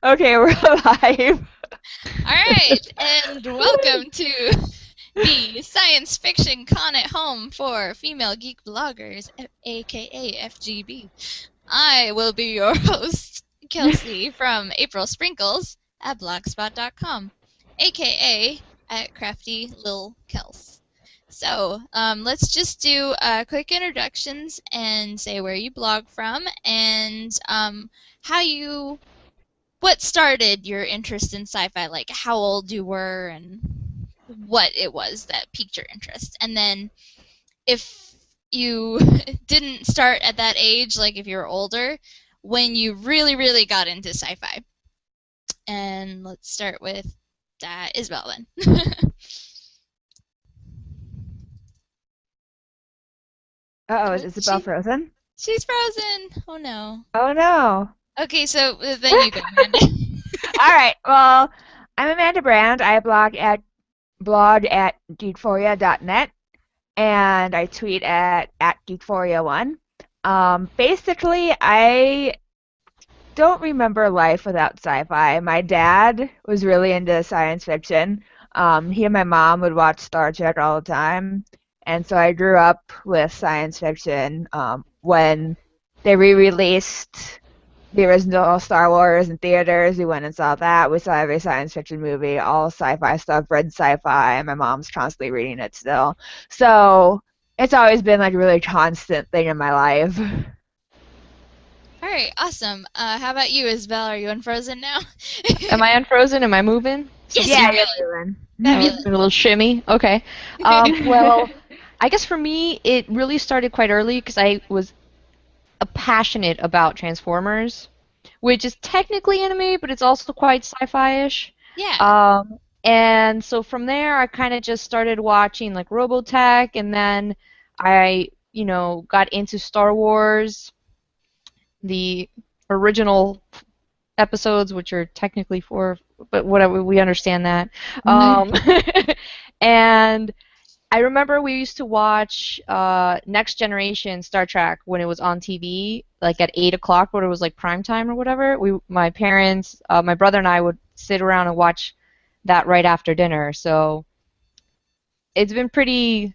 Okay, we're alive. All right, and welcome to the Science Fiction Con at Home for Female Geek Bloggers, aka FGB. I will be your host, Kelsey from April Sprinkles at blogspot.com, aka at Crafty Lil Kels. So, let's just do quick introductions and say where you blog from and how you what started your interest in sci-fi, like how old you were and what it was that piqued your interest. And then if you didn't start at that age, like if you were older, when you really, really got into sci-fi. And let's start with Isabel then. Uh-oh, is Oh, Isabel frozen? she's frozen. Oh no. Oh no. Okay, so then you go, Amanda. All right. Well, I'm Amanda Brand. I blog at geekforia.net and I tweet at geekforia1. Basically, I don't remember life without sci-fi. My dad was really into science fiction. He and my mom would watch Star Trek all the time, and so I grew up with science fiction. When they re-released the original Star Wars in theaters, we went and saw that. We saw every science fiction movie, all sci-fi stuff, read sci-fi, and my mom's constantly reading it still. So it's always been like a really constant thing in my life. All right, awesome. How about you, Isabel? Are you unfrozen now? Am I unfrozen? Am I moving? Yes, you're Yeah, you're good. doing. Oh, Fabulous. a little shimmy. Okay. Well, I guess for me, it really started quite early because I was passionate about Transformers, which is technically anime, but it's also quite sci-fi-ish. Yeah. And so from there, I kind of just started watching like Robotech, and then I got into Star Wars, the original episodes, which are technically four, but whatever, we understand that. Um, and I remember we used to watch Next Generation Star Trek when it was on TV, like at 8 o'clock, when it was like prime time or whatever. My parents, my brother and I would sit around and watch that right after dinner. So it's been pretty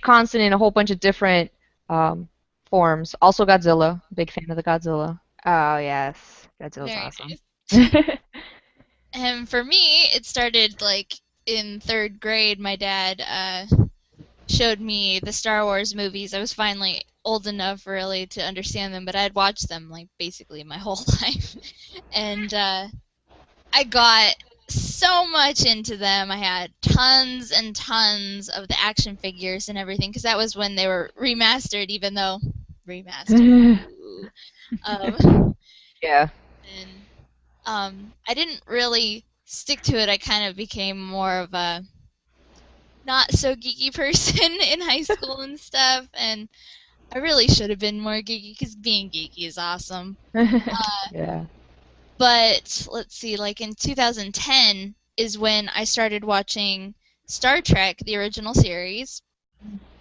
constant in a whole bunch of different um, forms. Also Godzilla, big fan of the Godzilla. Oh, yes. Godzilla's Very awesome. nice. And for me, it started like in third grade. My dad showed me the Star Wars movies. I was finally old enough really to understand them, but I'd watched them like basically my whole life. And I got so much into them. I had tons and tons of the action figures and everything because that was when they were remastered, even though remastered. Ooh. Yeah. And I didn't really stick to it. I kind of became more of a not so geeky person in high school and stuff, and I really should have been more geeky because being geeky is awesome. Yeah. But let's see, like in 2010 is when I started watching Star Trek, the original series,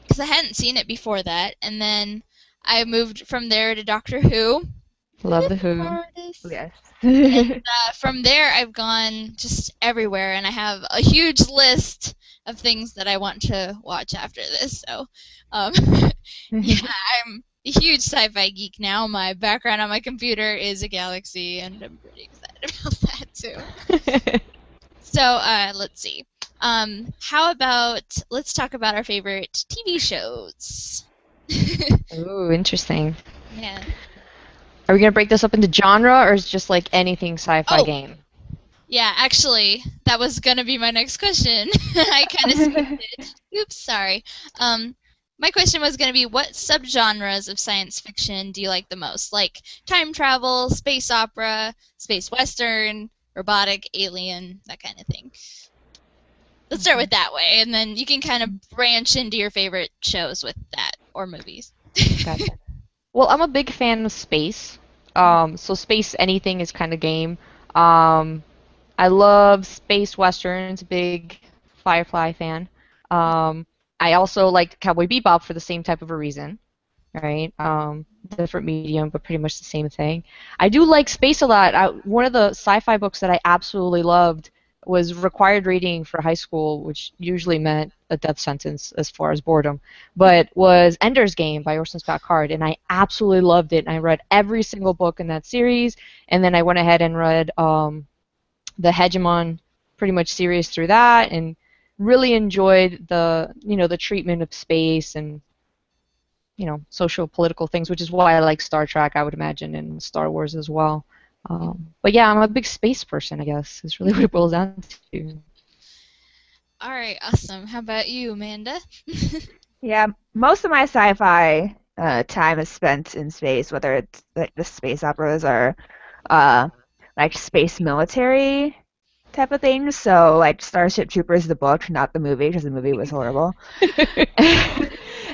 because I hadn't seen it before that, and then I moved from there to Doctor Who. Love the Who. Artists. Yes. And from there, I've gone just everywhere, and I have a huge list of things that I want to watch after this. So, um, yeah, I'm a huge sci-fi geek now. My background on my computer is a galaxy, and I'm pretty excited about that too. So, let's see. How about let's talk about our favorite TV shows? Ooh, interesting. Yeah. Are we gonna break this up into genre, or is it just like anything sci-fi Oh, game? yeah, actually, that was gonna be my next question. I kind of skipped it. Oops, sorry. Um, my question was gonna be, what subgenres of science fiction do you like the most? Like time travel, space opera, space western, robotic, alien, that kind of thing. Let's start with that way, and then you can kind of branch into your favorite shows with that or movies. Gotcha. Well, I'm a big fan of space. So space anything is kind of game. Um, I love space westerns, big Firefly fan. Um, I also like Cowboy Bebop for the same type of a reason, right? Different medium, but pretty much the same thing. I do like space a lot. One of the sci-fi books that I absolutely loved was required reading for high school, which usually meant a death sentence as far as boredom, but was Ender's Game by Orson Scott Card, and I absolutely loved it. And I read every single book in that series, and then I went ahead and read the Hegemon pretty much series through that, and really enjoyed the treatment of space and social political things, which is why I like Star Trek, I would imagine, and Star Wars as well. But yeah, I'm a big space person, I guess, is really what it boils down to. All right, awesome. How about you, Amanda? Yeah, most of my sci-fi time is spent in space, whether it's like the space operas or uh, like space military type of things. So like Starship Troopers, the book, not the movie, because the movie was horrible.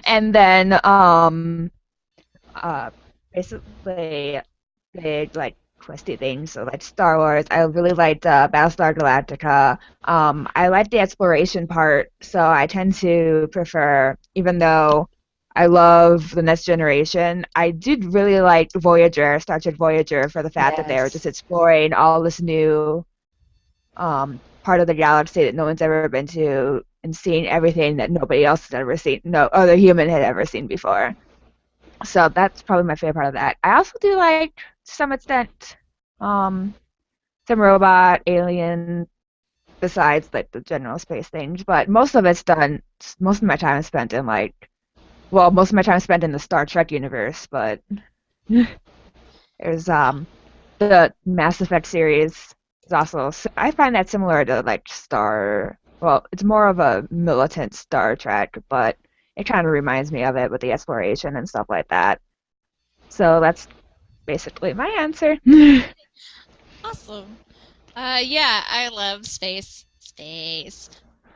And then basically big like twisty things. So like Star Wars, I really liked Battlestar Galactica. I like the exploration part, so I tend to prefer, even though I love the Next Generation, I did really like Voyager, Star Trek Voyager, for the fact that they were just Yes. exploring all this new part of the galaxy that no one's ever been to and seeing everything that nobody else has ever seen, no other human had ever seen before. So that's probably my favorite part of that. I also do like, to some extent, um, some robot, alien, besides like the general space things, but most of my time is spent in most of my time is spent in the Star Trek universe, but there's the Mass Effect series is also, I find that similar to like well, it's more of a militant Star Trek, but it kind of reminds me of it with the exploration and stuff like that. So that's basically my answer. Awesome. Yeah, I love space. Space.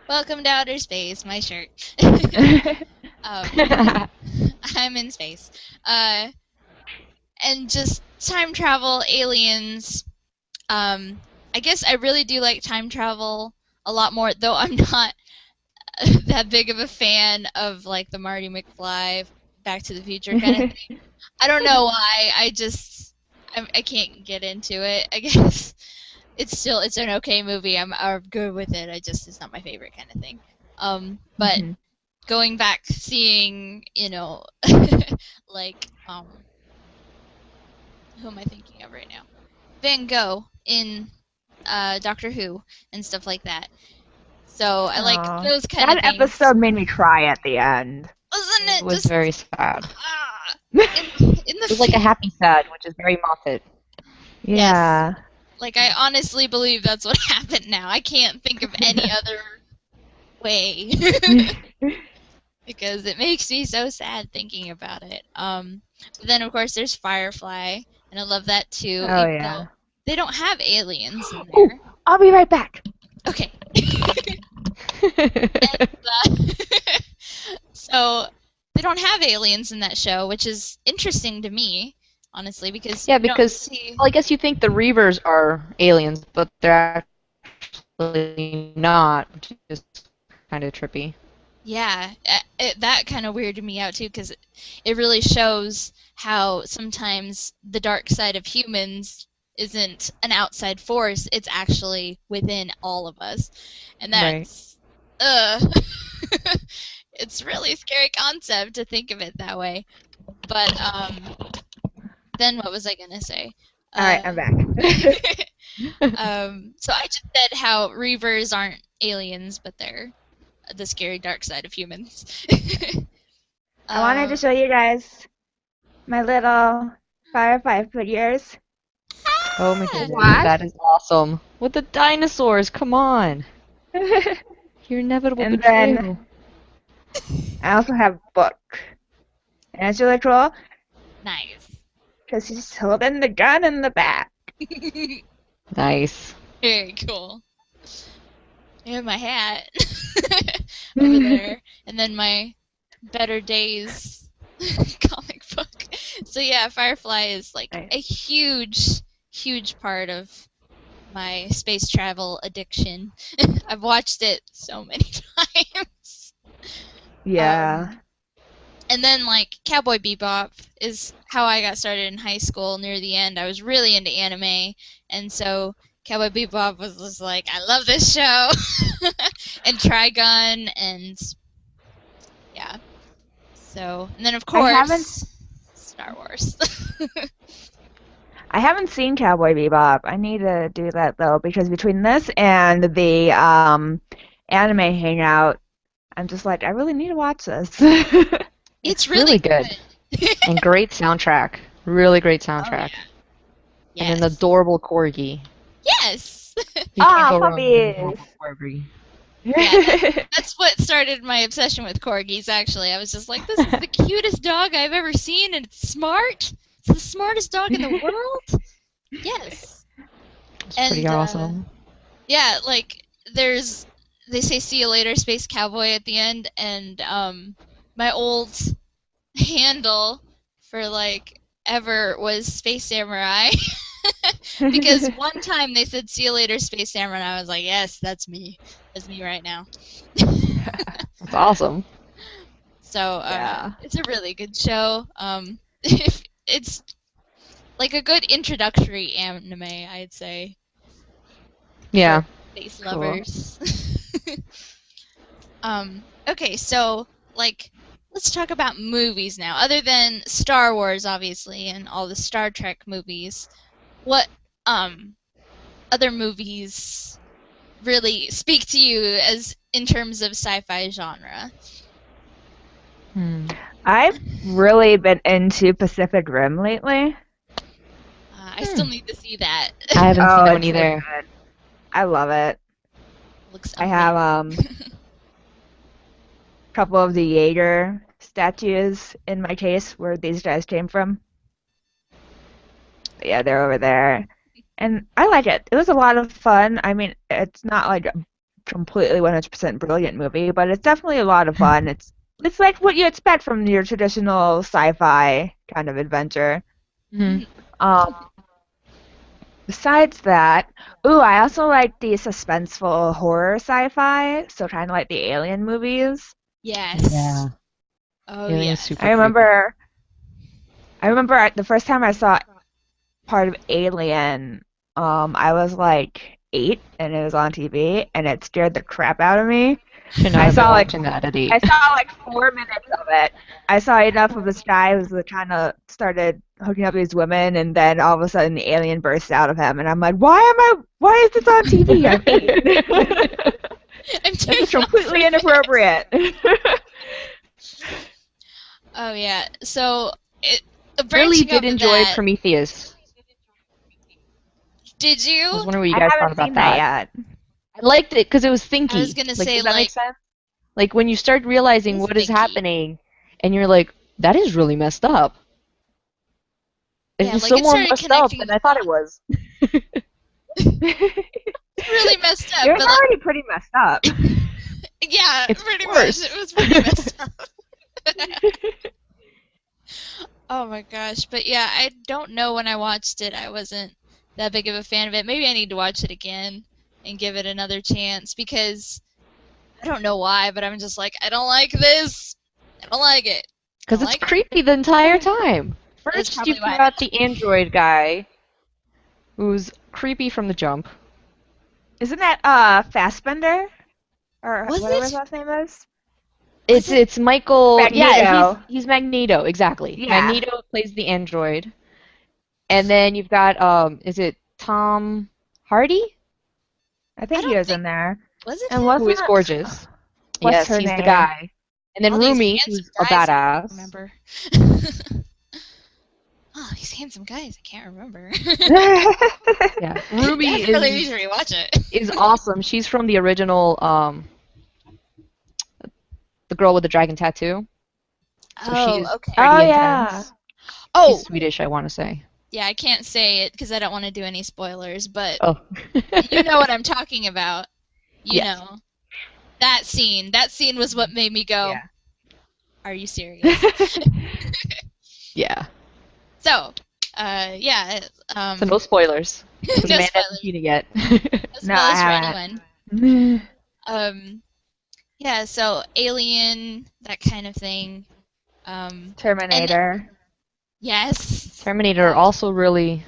Welcome to outer space, my shirt. I'm in space. And just time travel, aliens. I guess I really do like time travel a lot more, though I'm not that big of a fan of like the Marty McFly, Back to the Future kind of thing. I don't know why. I can't get into it. I guess it's an okay movie. I'm good with it. It's not my favorite kind of thing. But Mhm. going back, seeing like who am I thinking of right now? Van Gogh in Doctor Who and stuff like that. So I like Aw. those kind of That things. episode made me cry at the end. Wasn't It it was just very sad. in It the was like a happy sad, which is very Moffat. yes. Yeah. Like I honestly believe that's what happened now. I can't think of any other way. Because it makes me so sad thinking about it. But then of course there's Firefly, and I love that too, Oh even though yeah. they don't have aliens in Oh, there. I'll be right back. Okay. So they don't have aliens in that show, which is interesting to me, honestly, because Yeah, you don't because see. well, I guess you think the Reavers are aliens, but they're actually not, which is kind of trippy. Yeah, that kind of weirded me out too, because it really shows how sometimes the dark side of humans isn't an outside force; it's actually within all of us, and Right. that's it's really scary concept to think of it that way. But then what was I gonna say? All right, I'm back. So I just said how Reavers aren't aliens, but they're the scary dark side of humans. I wanted to Um, show you guys my little Firefly figures. Oh my ah! goodness, What? that is awesome. With the dinosaurs, come on. Your inevitable And then betrayal. I also have a book. And it's really cool Nice. because he's holding the gun in the back. Nice. Very cool. I have my hat over there, and then my Better Days comic book. So yeah, Firefly is like Nice. a huge, huge part of my space travel addiction. I've watched it so many times. Yeah. And then, like, Cowboy Bebop is how I got started in high school. Near the end, I was really into anime, and so Cowboy Bebop was just like, I love this show, and Trigun, and yeah. So, and then of I haven't course, Star Wars. I haven't seen Cowboy Bebop. I need to do that though, because between this and the anime hangout, I'm just like, I really need to watch this. It's really really good. good. And great soundtrack. Really great soundtrack. Oh, And an yes. adorable corgi. Yes. You can't go wrong with an puppies. adorable corgi. Yeah, that's what started my obsession with corgis, actually. I was just like, this is the cutest dog I've ever seen, and it's smart. It's the smartest dog in the world. Yes. It's And, pretty awesome. Yeah, like, they say see you later, Space Cowboy at the end, and, my old handle for, like, ever was Space Samurai. Because one time they said see you later, Space Samurai, and I was like, yes, that's me. That's me right now. That's awesome. So, Yeah. it's a really good show. It's like a good introductory anime, I'd say. Yeah. Space Cool. lovers. Okay, so, like, let's talk about movies now. Other than Star Wars, obviously, and all the Star Trek movies, what, other movies really speak to you as in terms of sci-fi genre? I've really been into Pacific Rim lately. I still need to see that. I haven't seen that one it's so either. good. I love it. Looks I amazing. have a couple of the Jaeger statues in my case where these guys came from. But yeah, they're over there. And I like it. It was a lot of fun. I mean, it's not like a completely 100% brilliant movie, but it's definitely a lot of fun. It's like what you expect from your traditional sci-fi kind of adventure. Mhm. Um, Besides that, I also like the suspenseful horror sci-fi, so kind of like the Alien movies. Yes. Yeah. Oh, Alien yeah. is super I remember the first time I saw part of Alien, I was like 8 and it was on TV and it scared the crap out of me. Should not I have been saw like watching that at 8. I saw like 4 minutes of it. I saw enough of this guy who kind of started hooking up these women, and then all of a sudden the alien bursts out of him, and I'm like, why is this on TV? I'm 8. I'm This too is young completely for this. inappropriate. Oh, yeah. So, Really branching off did of enjoy that, Prometheus. did I was you? wondering what you I guys thought haven't about seen that that. yet. I liked it because it was thinky. I was gonna Like, say, does that make like, sense? Like, when you start realizing It is what is thinky. happening, and you're like, that is really messed up. It Yeah, was like, so it more started messed up connecting than the I thought it dots. was. It's really messed up, It was but, like, already pretty messed up. yeah, It's pretty worse. much. It was pretty messed up. Oh my gosh. But yeah, I don't know when I watched it. I wasn't that big of a fan of it. Maybe I need to watch it again and give it another chance because I don't know why, but I'm just like, I don't like this. I don't like it. Because Don't it's like it. creepy the entire time. That's First, probably you've why. got the android guy, who's creepy from the jump. Isn't that Fassbender? Or Was whatever it? his last name is? It's Michael. Yeah, Magneto. he's Magneto, exactly. Yeah. Magneto plays the android. And then you've got is it Tom Hardy? I think don't he was think- in there. Was it And him? wasn't Who is gorgeous. What's Yes, her he's the name? guy. And then All these Rumi, handsome who's a guys, I badass. can't remember. Oh, these handsome guys. I can't remember. Yeah, Ruby Definitely need to rewatch it. is awesome. She's from the original the girl with the dragon tattoo. So she's okay. pretty Oh, intense. yeah. Oh, She's Swedish, I want to say. yeah, I can't say it because I don't want to do any spoilers, but Oh. you know what I'm talking about. You Yes. know. That scene was what made me go, Yeah. are you serious? Yeah. So, yeah. So no spoilers. Because No Amanda hasn't spoilers. seen it yet. No No, I spoilers for haven't. anyone. Yeah, so Alien, that kind of thing. And Terminator. yes. Terminator also really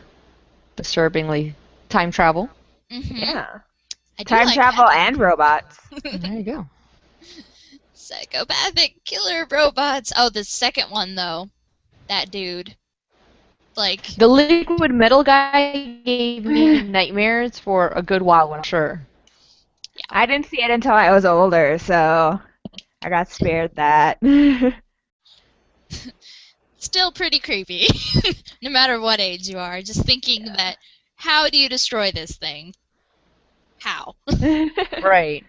disturbingly time travel. Yeah. I do Time like travel that. and robots. There you go. Psychopathic killer robots. Oh, the second one though. That dude. Like, The liquid metal guy gave me nightmares for a good while, I'm sure. I didn't see it until I was older, so I got spared that. still pretty creepy. No matter what age you are. Just thinking that, how do you destroy this thing? How? Right.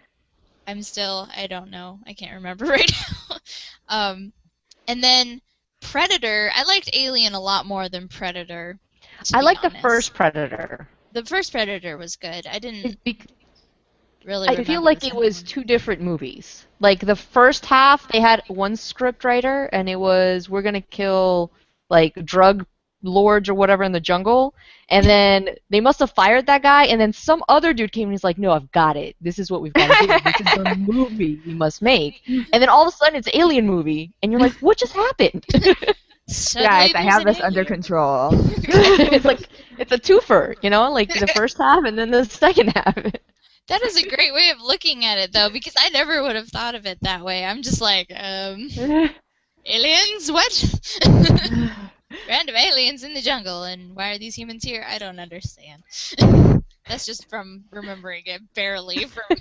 I don't know. I can't remember right now. And then Predator. I liked Alien a lot more than Predator. I like the honest. first Predator. The first Predator was good. I didn't really I remember feel like the it second was one. two different movies. Like the first half, they had one script writer, and it was we're gonna kill like drug lords or whatever in the jungle, and then they must have fired that guy, and then some other dude came and he's like, "No, I've got it. This is what we've got to do. This is the movie we must make." And then all of a sudden, it's Alien movie, and you're like, "What just happened?" Suddenly Guys, I there's have an this under alien. control. It's like it's a twofer, you know, like the first half and then the second half. That is a great way of looking at it, though, because I never would have thought of it that way. I'm just like, aliens? What? Random aliens in the jungle, and why are these humans here? I don't understand. That's just from remembering it barely from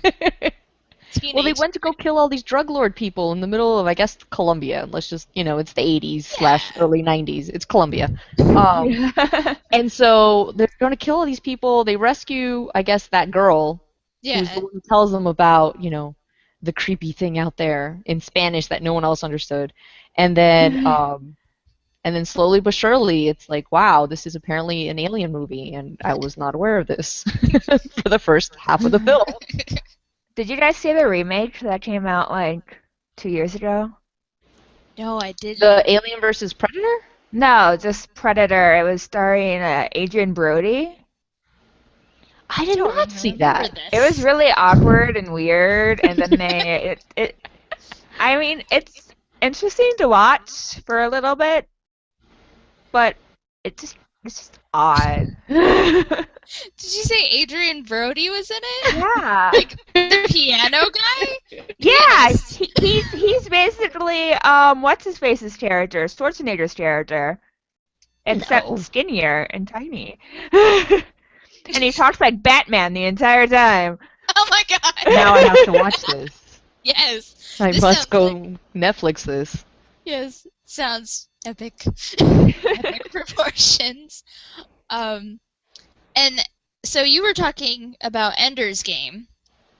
teenage. Well, they went to go kill all these drug lord people in the middle of, I guess, Colombia. Let's just, it's the 80s slash early 90s. It's Colombia. And so they're going to kill all these people. They rescue, I guess, that girl who's the one who tells them about, the creepy thing out there in Spanish that no one else understood. And then slowly but surely, it's like, wow, this is apparently an alien movie, and I was not aware of this for the first half of the film. Did you guys see the remake that came out like 2 years ago? No, I didn't. The Alien versus Predator? No, just Predator. It was starring Adrian Brody. I did don't not see remember that. this. It was really awkward and weird, and then I mean, it's interesting to watch for a little bit, but it's just odd. Did you say Adrian Brody was in it? Yeah. Like the piano guy? Yeah, Yes. he's basically what's his face's character, Schwarzenegger's character, except No. skinnier and tiny. And he talks like Batman the entire time. Oh my god. Now I have to watch this. Yes. I This must sounds go like- Netflix this. Yes. Sounds epic. Epic proportions. And so you were talking about Ender's Game.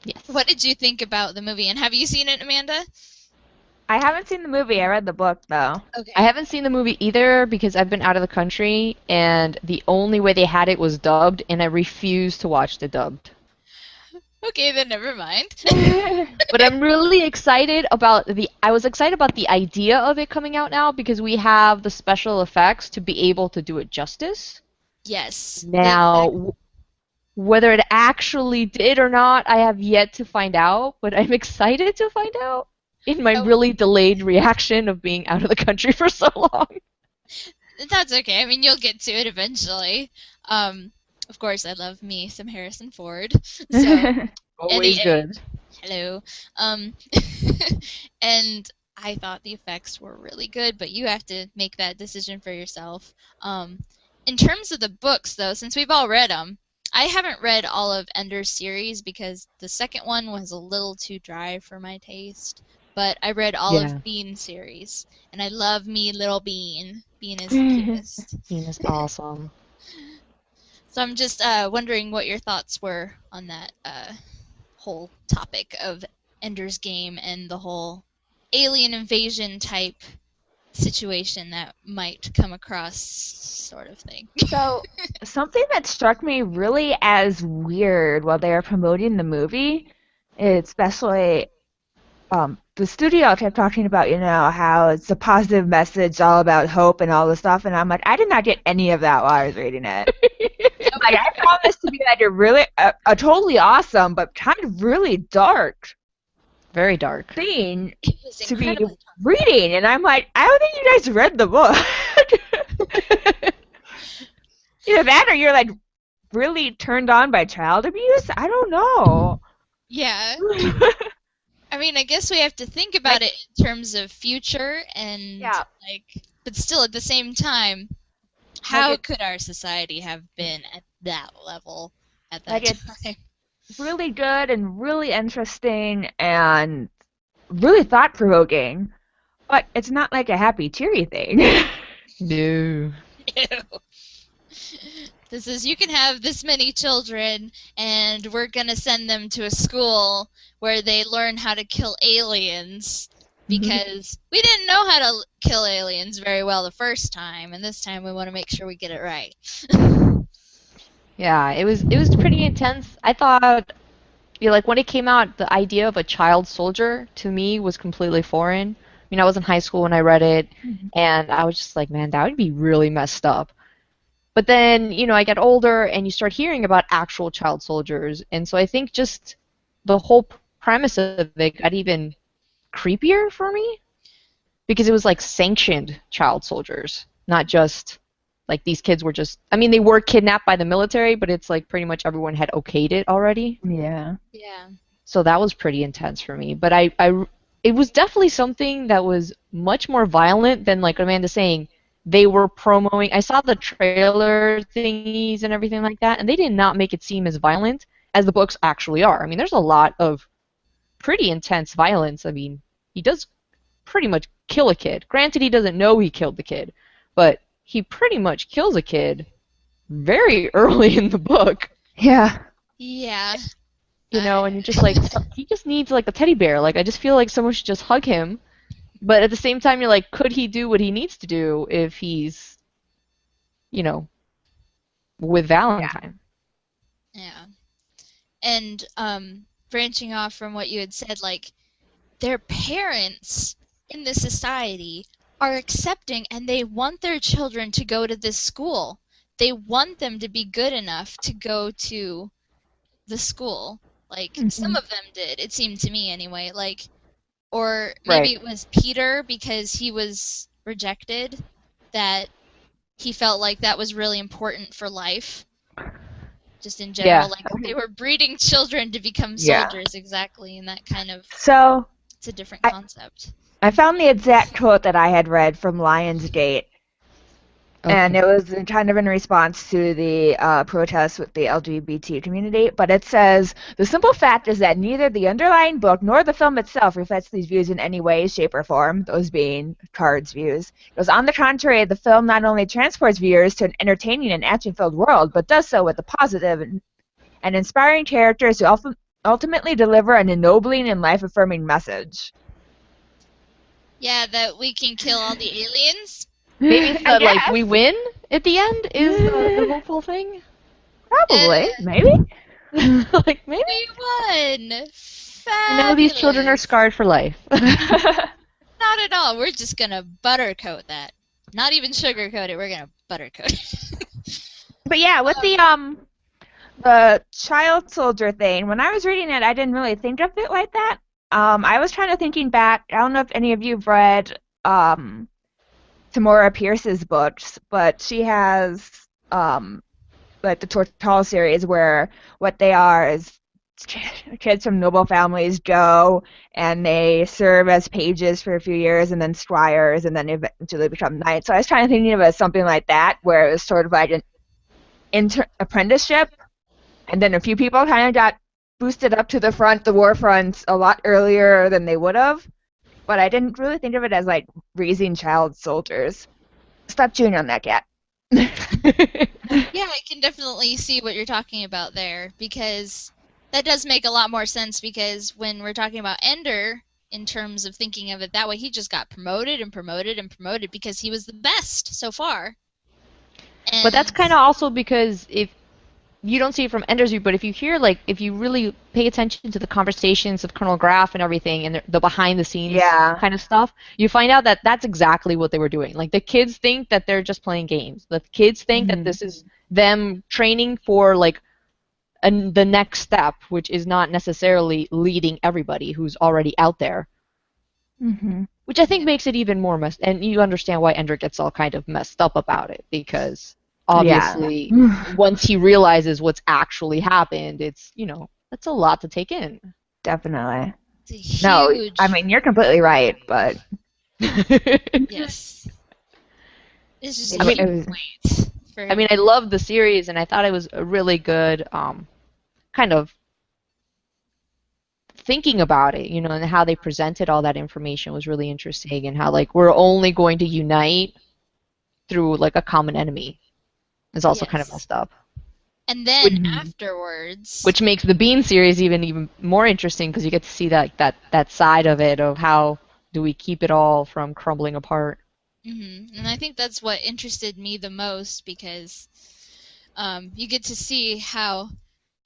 Yes. What did you think about the movie? And have you seen it, Amanda? I haven't seen the movie. I read the book though. Okay. I haven't seen the movie either because I've been out of the country, and the only way they had it was dubbed, and I refuse to watch the dubbed. Okay, then never mind. But I'm really excited about I was excited about the idea of it coming out now because we have the special effects to be able to do it justice. Yes. Now, whether it actually did or not, I have yet to find out, but I'm excited to find out in my really delayed reaction of being out of the country for so long. That's okay. I mean, you'll get to it eventually. Of course, I love me some Harrison Ford. So, Always good. hello. And I thought the effects were really good, but you have to make that decision for yourself. In terms of the books, though, since we've all read them, I haven't read all of Ender's series because the second one was a little too dry for my taste. But I read all of Bean's series, and I love me little Bean. Bean is the cutest. Bean is awesome. So I'm just wondering what your thoughts were on that whole topic of Ender's Game and the whole alien invasion type situation that might come across sort of thing. So, something that struck me really as weird while they were promoting the movie, especially the studio kept talking about, how it's a positive message all about hope and all this stuff, and I'm like, I did not get any of that while I was reading it. Like, I found this to be like a really, a totally awesome, but kind of really dark Very dark. scene It was to be incredibly dark. reading, and I'm like, I don't think you guys read the book. Either that, or you're like really turned on by child abuse. I don't know. Yeah. I mean, I guess we have to think about it in terms of future and Yeah. but still at the same time, how could our society have been at that level at that time? Really good and really interesting and really thought provoking, but it's not like a happy teary thing. No. Ew. This is, you can have this many children, and we're gonna send them to a school where they learn how to kill aliens because we didn't know how to kill aliens very well the first time, and this time we want to make sure we get it right. Yeah, it was pretty intense. I thought, like when it came out, the idea of a child soldier to me was completely foreign. I mean, I was in high school when I read it, and I was just like, man, that would be really messed up. But then, I get older and you start hearing about actual child soldiers, and so I think just the whole premise of it got even creepier for me because it was like sanctioned child soldiers, not just like these kids were just, I mean, they were kidnapped by the military, but it's like pretty much everyone had okayed it already. Yeah. Yeah. So that was pretty intense for me. But it was definitely something that was much more violent than, like Amanda's saying, they were promoting. I saw the trailer thingies and everything like that, and they did not make it seem as violent as the books actually are. I mean, there's a lot of pretty intense violence. I mean, he does pretty much kill a kid. Granted, he doesn't know he killed the kid, but he pretty much kills a kid very early in the book. Yeah. Yeah. And you're just like, he just needs like a teddy bear. Like, I just feel like someone should just hug him. But at the same time, you're like, could he do what he needs to do if he's, with Valentine? Yeah. And branching off from what you had said, like, their parents in this society are accepting and they want their children to go to this school. They want them to be good enough to go to the school. Like, some of them did, it seemed to me anyway. Like, or maybe it was Peter because he was rejected, that he felt like that was really important for life. Just in general, like they were breeding children to become soldiers, exactly, and that kind of, So it's a different concept. I found the exact quote that I had read from Lionsgate, and it was kind of in response to the protests with the LGBT community, but it says, "The simple fact is that neither the underlying book nor the film itself reflects these views in any way, shape, or form," those being Card's views. It goes, "On the contrary, the film not only transports viewers to an entertaining and action-filled world, but does so with a positive and inspiring characters who ultimately deliver an ennobling and life-affirming message." Yeah, that we can kill all the aliens? Maybe that, like, we win at the end is the hopeful thing? Probably. Maybe. Like, maybe? We won! Fabulous! Now these children are scarred for life. Not at all. We're just gonna buttercoat that. Not even sugarcoat it. We're gonna buttercoat it. But yeah, with the child soldier thing, when I was reading it, I didn't really think of it like that. I was trying to thinking back. I don't know if any of you've read Tamora Pierce's books, but she has like the Tortal series, where what they are is kids from noble families go and they serve as pages for a few years and then squires and then eventually become knights. So I was trying to think of it as something like that, where it was sort of like an apprenticeship, and then a few people kind of got boosted up to the war front a lot earlier than they would have. But I didn't really think of it as like raising child soldiers. Stop chewing on that cat. Yeah, I can definitely see what you're talking about there, because that does make a lot more sense, because when we're talking about Ender, in terms of thinking of it that way, he just got promoted and promoted and promoted because he was the best so far. And but that's kind of also because if you don't see it from Ender's View, but if you hear, like, if you really pay attention to the conversations of Colonel Graff and everything, and the behind-the-scenes kind of stuff, you find out that that's exactly what they were doing. Like, the kids think that they're just playing games. The kids think that this is them training for, like, the next step, which is not necessarily leading everybody who's already out there, Mm-hmm. which I think Yeah. makes it even more and you understand why Ender gets all kind of messed up about it, because Yeah. obviously once he realizes what's actually happened, it's, that's a lot to take in. Definitely. It's a No, I huge. mean, you're completely right, but Yes. It's just a I mean, it huge was, point for. I loved the series, and I thought it was a really good kind of thinking about it, and how they presented all that information was really interesting, and how like we're only going to unite through like a common enemy is also kind of Yes. messed up. And then Mhm. afterwards. Which makes the Bean series even more interesting because you get to see that side of it of how do we keep it all from crumbling apart. And I think that's what interested me the most because you get to see how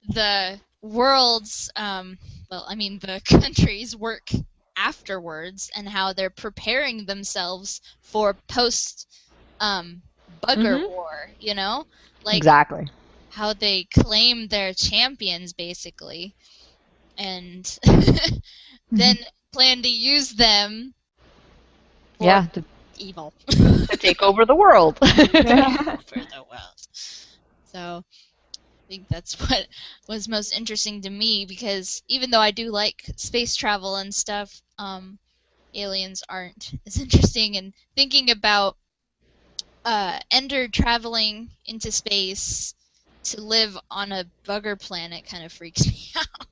the world's, the countries work afterwards and how they're preparing themselves for post bugger Mhm. war, like Exactly. how they claim their champions basically and then plan to use them for Yeah, to evil. take over the world. For the world. So I think that's what was most interesting to me because even though I do like space travel and stuff, aliens aren't as interesting. And thinking about Ender traveling into space to live on a bugger planet kind of freaks me out.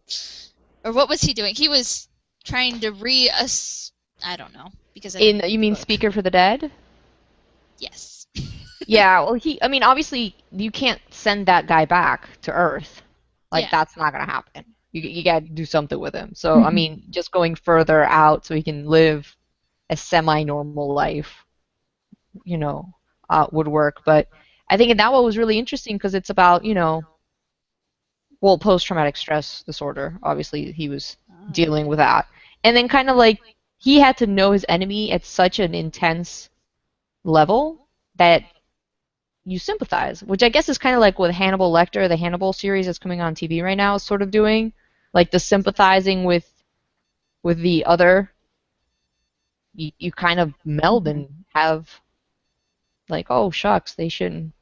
Or what was he doing? He was trying to us. I don't know because I didn't read You the mean book. Speaker for the Dead? Yes. Yeah, well, I mean, obviously, you can't send that guy back to Earth. Like, Yeah. that's not gonna happen. You gotta do something with him. So, I mean, just going further out so he can live a semi-normal life, would work. But I think that one was really interesting because it's about, well, post-traumatic stress disorder. Obviously, he was Oh, dealing okay. with that. And then kind of like he had to know his enemy at such an intense level that you sympathize, which I guess is kind of like what Hannibal Lecter, the Hannibal series that's coming on TV right now, is sort of doing, like the sympathizing with the other. You kind of meld and have like, oh shucks, they shouldn't,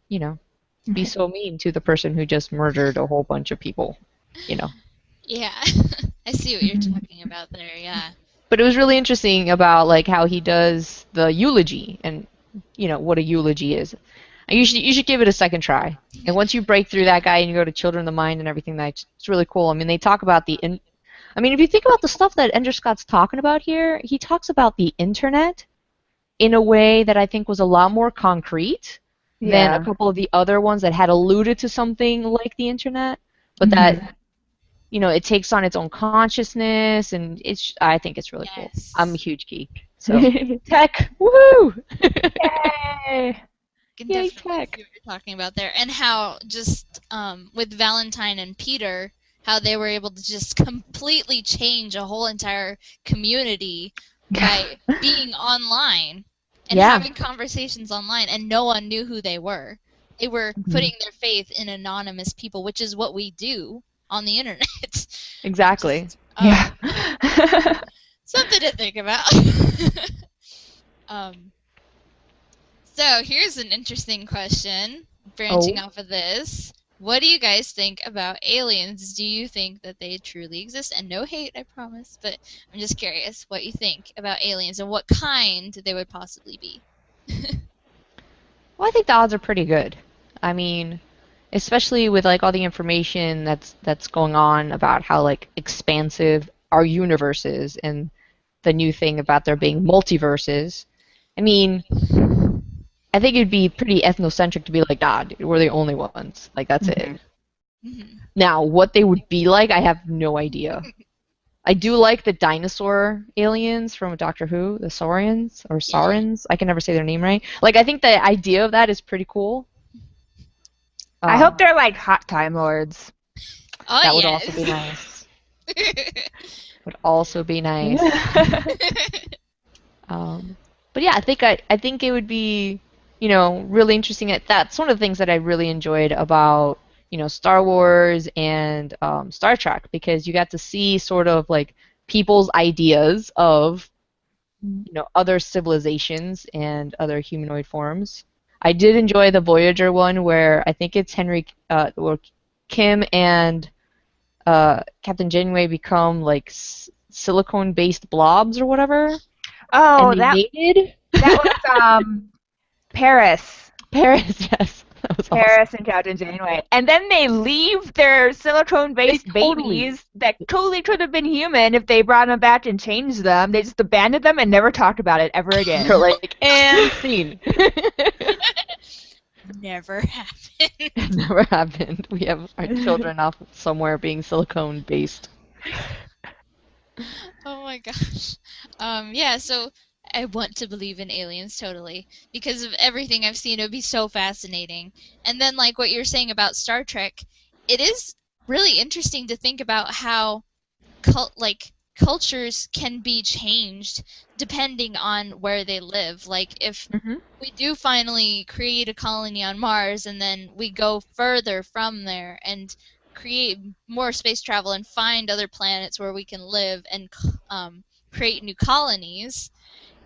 be so mean to the person who just murdered a whole bunch of people, you know. Yeah. I see what you're talking about there. Yeah. But it was really interesting about like how he does the eulogy and what a eulogy is. And you should give it a second try. And once you break through that guy and you go to Children of the Mind and everything, it's really cool. I mean, they talk about I mean, if you think about the stuff that Ender Scott's talking about here, he talks about the internet in a way that I think was a lot more concrete than a Yeah. couple of the other ones that had alluded to something like the internet, but Mhm. that it takes on its own consciousness, and I think it's really cool. I'm a Yes. huge geek, so tech, woohoo! Yay! I can Yay, definitely see tech! what you're talking about there, and how just with Valentine and Peter, how they were able to just completely change a whole entire community by being online and Yeah, having conversations online, and no one knew who they were. They were putting their faith in anonymous people, which is what we do on the internet. exactly. Just Yeah. something to think about. um, So here's an interesting question, branching Oh, off of this. What do you guys think about aliens? Do you think that they truly exist? And no hate, I promise, but I'm just curious what you think about aliens and what kind they would possibly be. well, I think the odds are pretty good. I mean, especially with like all the information that's going on about how like expansive our universe is, and the new thing about there being multiverses. I mean, I think it'd be pretty ethnocentric to be like, nah, dude, we're the only ones. Like, that's it. Mhm. Mhm. Now, what they would be like, I have no idea. I do like the dinosaur aliens from Doctor Who, the Saurians or Yeah. Saurins. I can never say their name right. Like, I think the idea of that is pretty cool. I hope Um, they're like hot time lords. Oh, that would also be yes. nice. Would also be nice. Um, but yeah, I think it would be, really interesting. That's one of the things that I really enjoyed about Star Wars and Star Trek, because you got to see sort of like people's ideas of other civilizations and other humanoid forms. I did enjoy the Voyager one where I think it's or Kim and Captain Janeway become like silicone-based blobs or whatever, and Oh, they mated. that was Paris. Paris, yes, that was awesome. Paris and Captain Janeway. And then they leave their silicone-based They totally- babies that totally could have been human if they brought them back and changed them. They just abandoned them and never talked about it ever again. They're like, and scene. Never happened. It never happened. We have our children off somewhere being silicone-based. Oh my gosh. Yeah, so I want to believe in aliens totally because of everything I've seen. It would be so fascinating. And then, like what you're saying about Star Trek, it is really interesting to think about how cultures can be changed depending on where they live. Like if we do finally create a colony on Mars and then we go further from there and create more space travel and find other planets where we can live and create new colonies,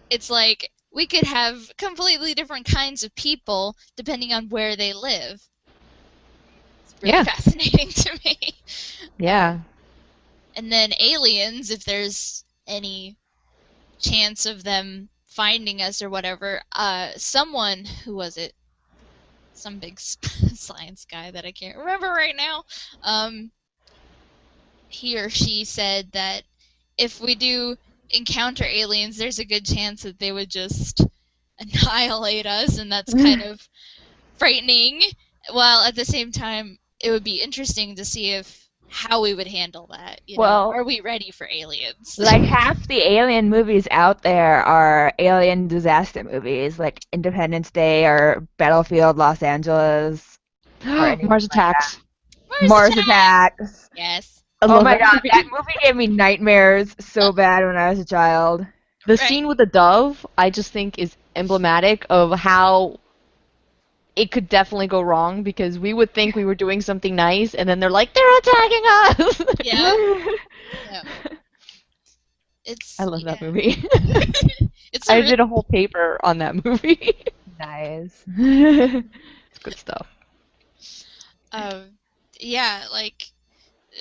it's like we could have completely different kinds of people depending on where they live. It's really fascinating to me. Yeah. And then aliens, if there's any chance of them finding us or whatever, someone, who was it? Some big science guy that I can't remember right now. He or she said that if we do encounter aliens, there's a good chance that they would just annihilate us, and that's kind of frightening. While at the same time, it would be interesting to see how we would handle that. Are we ready for aliens? Like half the alien movies out there are alien disaster movies, like Independence Day or Battlefield Los Angeles. Or Mars Attacks. Mars Attacks. Yes. Oh my god, that movie gave me nightmares so bad when I was a child. The scene with the dove, I just think, is emblematic of how it could definitely go wrong, because we would think we were doing something nice, and then they're like, they're attacking us! Yeah. I love that movie. It's I did a whole paper on that movie. Nice. It's good stuff. Yeah, like,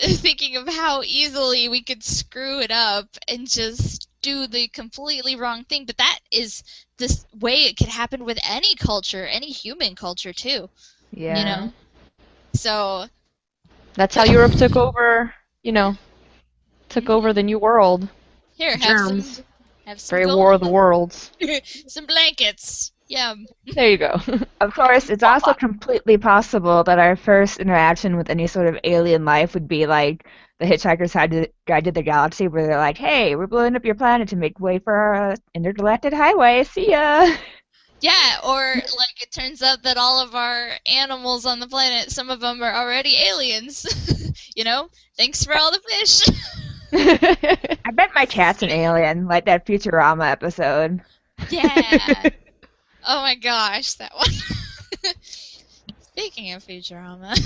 thinking of how easily we could screw it up and just do the completely wrong thing, but that is this way it could happen with any culture, any human culture too. Yeah. So that's how Europe took over, took over the New World. Here, Germs. Have some Great gold. War of the Worlds. Some blankets. Yeah. There you go. Of course, it's also completely possible that our first interaction with any sort of alien life would be like the Hitchhiker's Guide to the Galaxy, where they're like, hey, we're blowing up your planet to make way for our intergalactic highway. See ya! Yeah, or like it turns out that all of our animals on the planet, some of them are already aliens. Thanks for all the fish. I bet my cat's an alien, like that Futurama episode. Yeah. Oh my gosh, that one. Speaking of Futurama,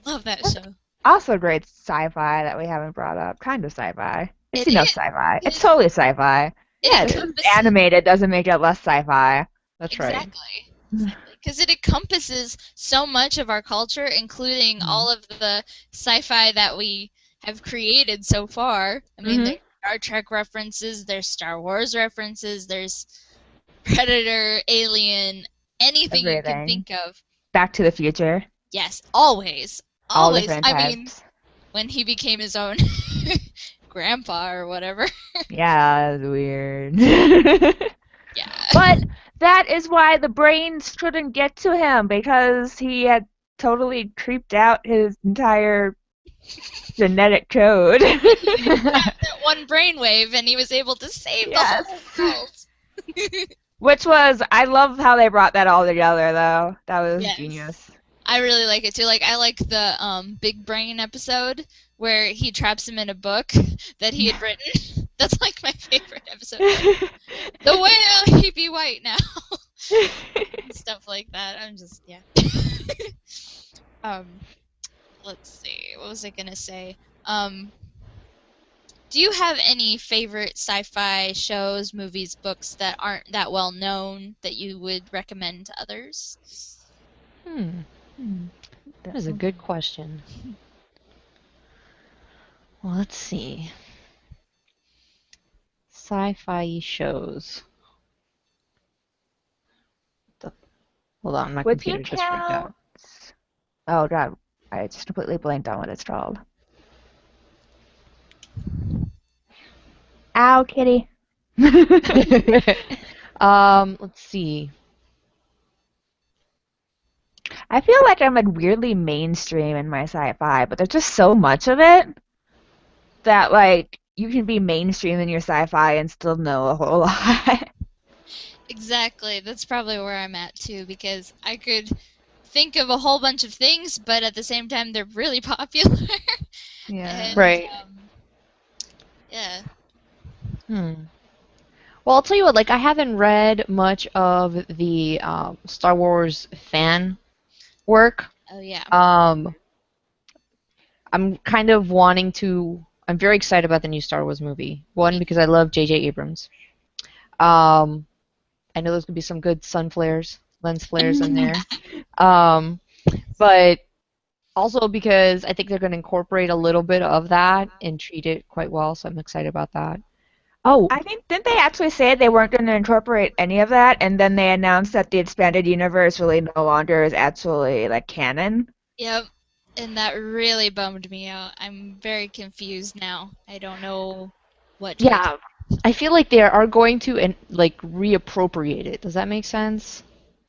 love that show. Also great sci-fi that we haven't brought up. Kind of sci-fi. It's It enough is. sci-fi. It's totally sci-fi. Yeah, it's encompasses- animated doesn't make it less sci-fi. That's right. Exactly. Because it encompasses so much of our culture, including all of the sci-fi that we have created so far. I mean, there's Star Trek references, there's Star Wars references, there's Predator, Alien, anything you can think of. Back to the Future. Yes, always. All Always. different I mean, types. when he became his own grandpa or whatever. Yeah, that was weird. Yeah. But that is why the brains couldn't get to him, because he had totally creeped out his entire genetic code. that one brainwave, and he was able to save the whole world. Which was, I love how they brought that all together, though. That was genius. I really like it too. Like, I like the Big Brain episode where he traps him in a book that he had written. That's like my favorite episode. The whale, he be white now. Stuff like that. I'm just, Um, let's see. What was I gonna say? Do you have any favorite sci-fi shows, movies, books that aren't that well known that you would recommend to others? That is a good question. Well, let's see. Sci-fi shows. Hold on, my Would you computer just freaked count? out. Oh God, I just completely blanked on what it's called. Ow, kitty. Let's see. I feel like I'm like weirdly mainstream in my sci-fi, but there's just so much of it that like you can be mainstream in your sci-fi and still know a whole lot. Exactly. That's probably where I'm at too, because I could think of a whole bunch of things, but at the same time, they're really popular. Yeah. And, Right. yeah. Well, I'll tell you what, like I haven't read much of the Star Wars fan work. Oh, yeah. I'm kind of wanting to. I'm very excited about the new Star Wars movie. One, because I love J.J. Abrams. I know there's gonna be some good lens flares in there. But also because I think they're gonna incorporate a little bit of that and treat it quite well, so I'm excited about that. Oh, I think didn't they actually say they weren't going to incorporate any of that, and then they announced that the expanded universe really no longer is actually like canon? Yep. And that really bummed me out. I'm very confused now. I don't know what to yeah. I feel like they are going to and like reappropriate it. Does that make sense?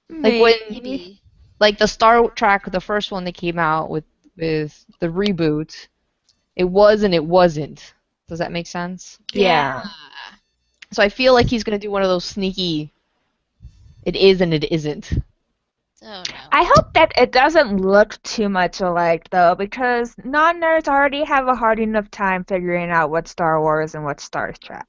Like when Maybe. like the Star Trek, the first one that came out with the reboot, it was and it wasn't. Does that make sense? Yeah. So I feel like he's gonna do one of those sneaky. It is and it isn't. Oh, no. I hope that it doesn't look too much alike though, because non-nerds already have a hard enough time figuring out what's Star Wars and what's Star Trek.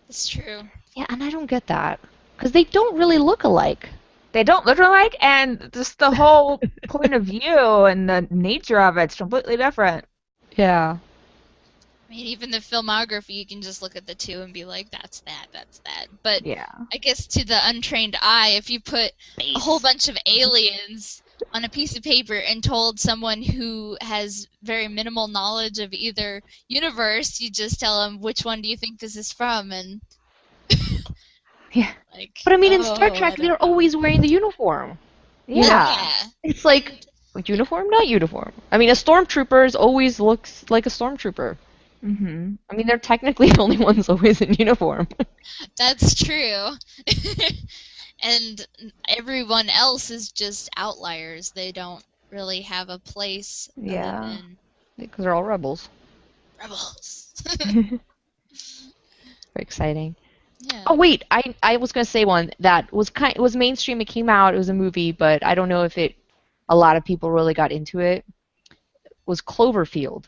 It's true. Yeah, and I don't get that because they don't really look alike. They don't look alike, and just the whole point of view and the nature of it's completely different. Yeah. I mean, even the filmography, you can just look at the two and be like, that's that, that's that. But Yeah. I guess to the untrained eye, if you put a whole bunch of aliens on a piece of paper and told someone who has very minimal knowledge of either universe, you just tell them, which one do you think this is from? And Yeah. like, But I mean, in oh, Star I Trek, don't they're know. always wearing the uniform. Yeah. It's like uniform, not uniform. I mean, a stormtrooper always looks like a stormtrooper. Mhm. I mean, they're technically the only ones always in uniform. That's true. And everyone else is just outliers. They don't really have a place Yeah. other than Because they're all rebels. rebels. Very exciting. Yeah. Oh wait, I was gonna say one that it was mainstream. It came out. It was a movie, but I don't know if a lot of people really got into it. Was Cloverfield.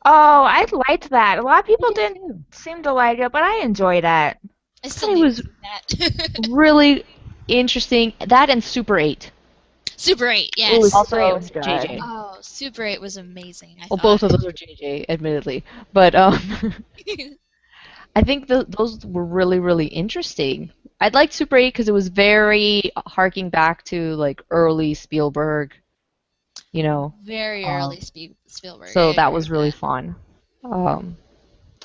Oh, I liked that. A lot of people I did didn't too. seem to like it, but I enjoyed it. I still It need was to see that. really interesting. That and Super 8. Super 8, It was yes. Also, it also was good. JJ. Oh, Super 8 was amazing, I Well, thought. both of those are JJ, admittedly, but I think those were really, really interesting. I liked Super 8 because it was very harking back to like early Spielberg, you know. Very early Spielberg. So I that agree was with really that. fun.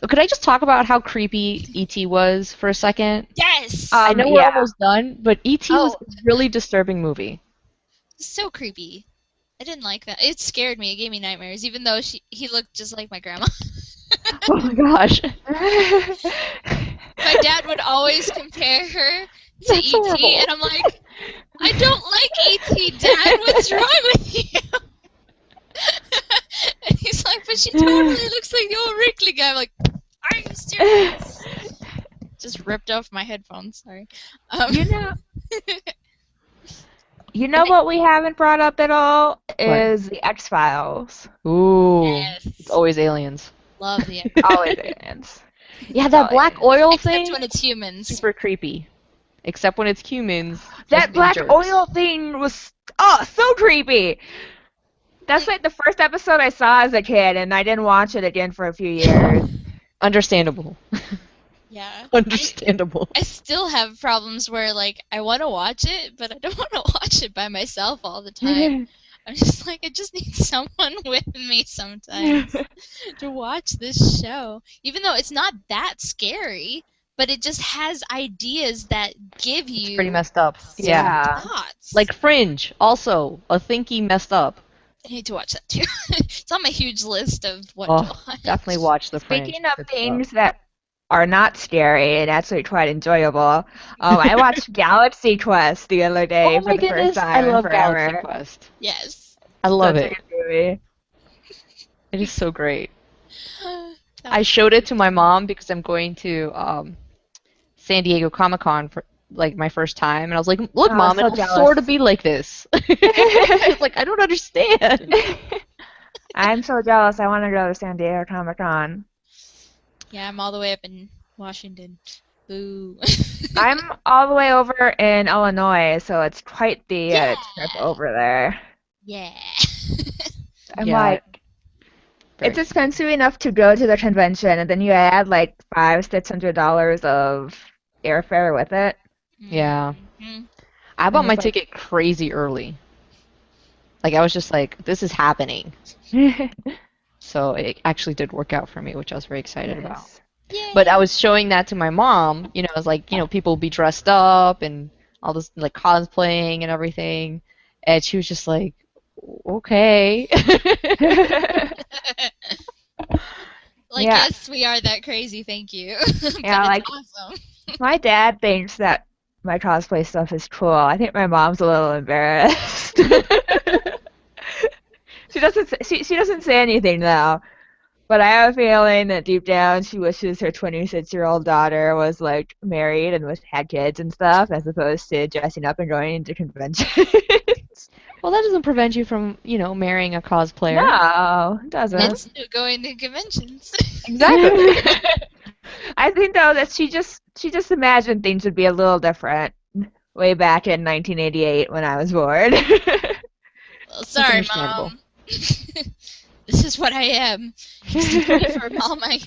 Could I just talk about how creepy E.T. was for a second? Yes! I know we're Yeah. almost done, but E.T. was Oh. a really disturbing movie. So creepy. I didn't like that. It scared me. It gave me nightmares, even though he looked just like my grandma. Oh my gosh. My dad would always compare her to That's E.T., horrible. and I'm like, I don't like E.T., Dad. What's wrong with you? And he's like, but she totally looks like the old wrinkly guy. I'm like, are you serious? Just ripped off my headphones. Sorry. You know, you know what we haven't brought up at all is the X-Files. Ooh. Yes. It's always aliens. Love the Always aliens. Yeah, that black oil Except thing, when it's humans. super creepy. Except when it's humans. just That being black jerks. oil thing was so creepy. That's like the first episode I saw as a kid, and I didn't watch it again for a few years. Understandable. Yeah. Understandable. I still have problems where, like, I want to watch it, but I don't want to watch it by myself all the time. I'm just like, I just need someone with me sometimes to watch this show. Even though it's not that scary, but it just has ideas that give It's you pretty messed up. Yeah. Yeah. thoughts. Like Fringe, also a thinky messed up. I need to watch that too. It's on my huge list of what to Oh, watch. definitely watch the Fringe. Speaking of Good things stuff. that are not scary and actually quite enjoyable, I watched Galaxy Quest the other day Oh for my the first goodness, I time in love Galaxy forever. Quest. Yes. I love Such a it. good movie. It is so great. That I was showed it to my mom because I'm going to San Diego Comic-Con for like my first time, and I was like, "Look, Oh, Mom, so it'll jealous. sort of be like this." She's like, "I don't understand." I'm so jealous. I want to go to San Diego Comic-Con. Yeah, I'm all the way up in Washington. Boo. I'm all the way over in Illinois, so it's quite the Yeah. trip over there. Yeah. I'm Yeah, like, very it's expensive enough to go to the convention, and then you add like $500-$600 of airfare with it. Yeah. Mhm. I And bought my it's like, ticket crazy early. Like I was just like, "This is happening." So it actually did work out for me, which I was very excited about. Nice. Yay. But I was showing that to my mom, I was like, people be dressed up and all this like cosplaying and everything. And she was just like, okay. Like, Yeah. yes, we are that crazy, thank you. But Yeah, like it's awesome. my dad thinks that my cosplay stuff is cool. I think my mom's a little embarrassed. She doesn't say anything though. But I have a feeling that deep down she wishes her 26-year-old daughter was like married and had kids and stuff, as opposed to dressing up and going to conventions. Well, that doesn't prevent you from, marrying a cosplayer. No, it doesn't. And still going to conventions. Exactly. I think though that she just imagined things would be a little different way back in 1988 when I was born. Well, sorry, understandable. Mom. This is what I am. Excuse me for all my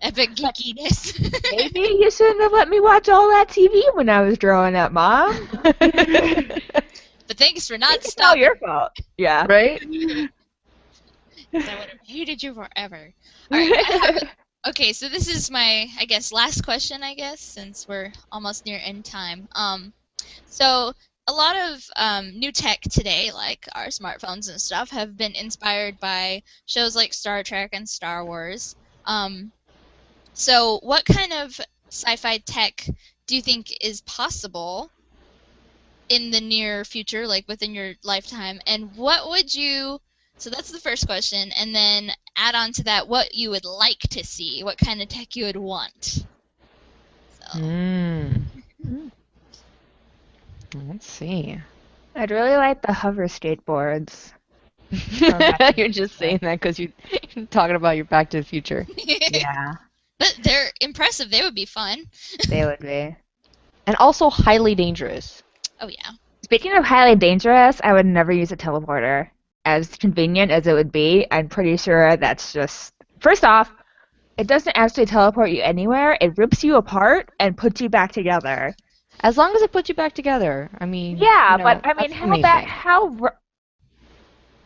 epic geekiness. Maybe you shouldn't have let me watch all that TV when I was growing up, Mom. But thanks for not It's all stopping. your fault. Yeah. Right? 'Cause I would have hated you forever. Alright, okay, so this is my, I guess, last question, since we're almost near end time. So a lot of new tech today, like our smartphones and stuff, have been inspired by shows like Star Trek and Star Wars. So what kind of sci-fi tech do you think is possible in the near future, like within your lifetime? And what would you, so that's the first question, and then add on to that what you would like to see, what kind of tech you would want. So, Mm. Let's see. I'd really like the hover skateboards. You're just saying that because you're talking about your Back to the Future. Yeah, but they're impressive. They would be fun. they would be. And also highly dangerous. Oh, yeah. Speaking of highly dangerous, I would never use a teleporter. As convenient as it would be, I'm pretty sure that's just... First off, it doesn't actually teleport you anywhere. It rips you apart and puts you back together. As long as it puts you back together. I mean, Yeah, but I mean, that's amazing.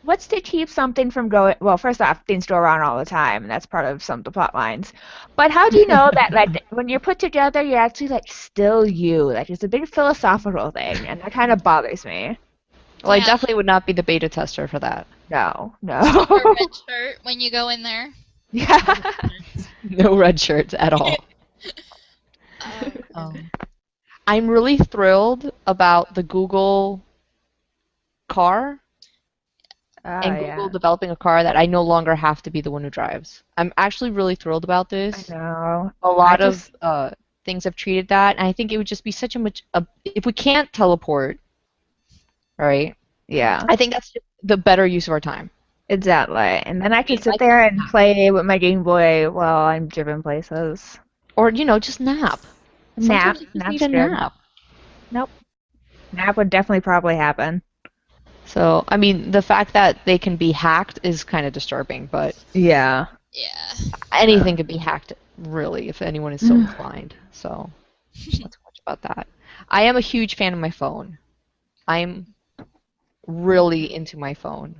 What's to keep something from going? Well, first off, things go wrong all the time, and that's part of some of the plot lines. But how do you know that, like, when you're put together, you're actually like still you? Like, it's a big philosophical thing, and that kind of bothers me. Well, I Yeah. definitely would not be the beta tester for that. No. A red shirt when you go in there. Yeah. No red shirts at all. I'm really thrilled about the Google car and Google developing a car that I no longer have to be the one who drives. I'm actually really thrilled about this. I know. A lot of things have treated that, and I think it would just be such if we can't teleport, right? Yeah. I think that's just the better use of our time. Exactly. And then I can sit there and play with my Game Boy while I'm driven places. Or, just nap. Nap. Sometimes you just Nap's need a good. nap. Nope. Nap would definitely probably happen. So, I mean, the fact that they can be hacked is kind of disturbing, but Yeah. Yeah. anything could be hacked, really, if anyone is so inclined. So, not too much about that. I am a huge fan of my phone. I'm really into my phone.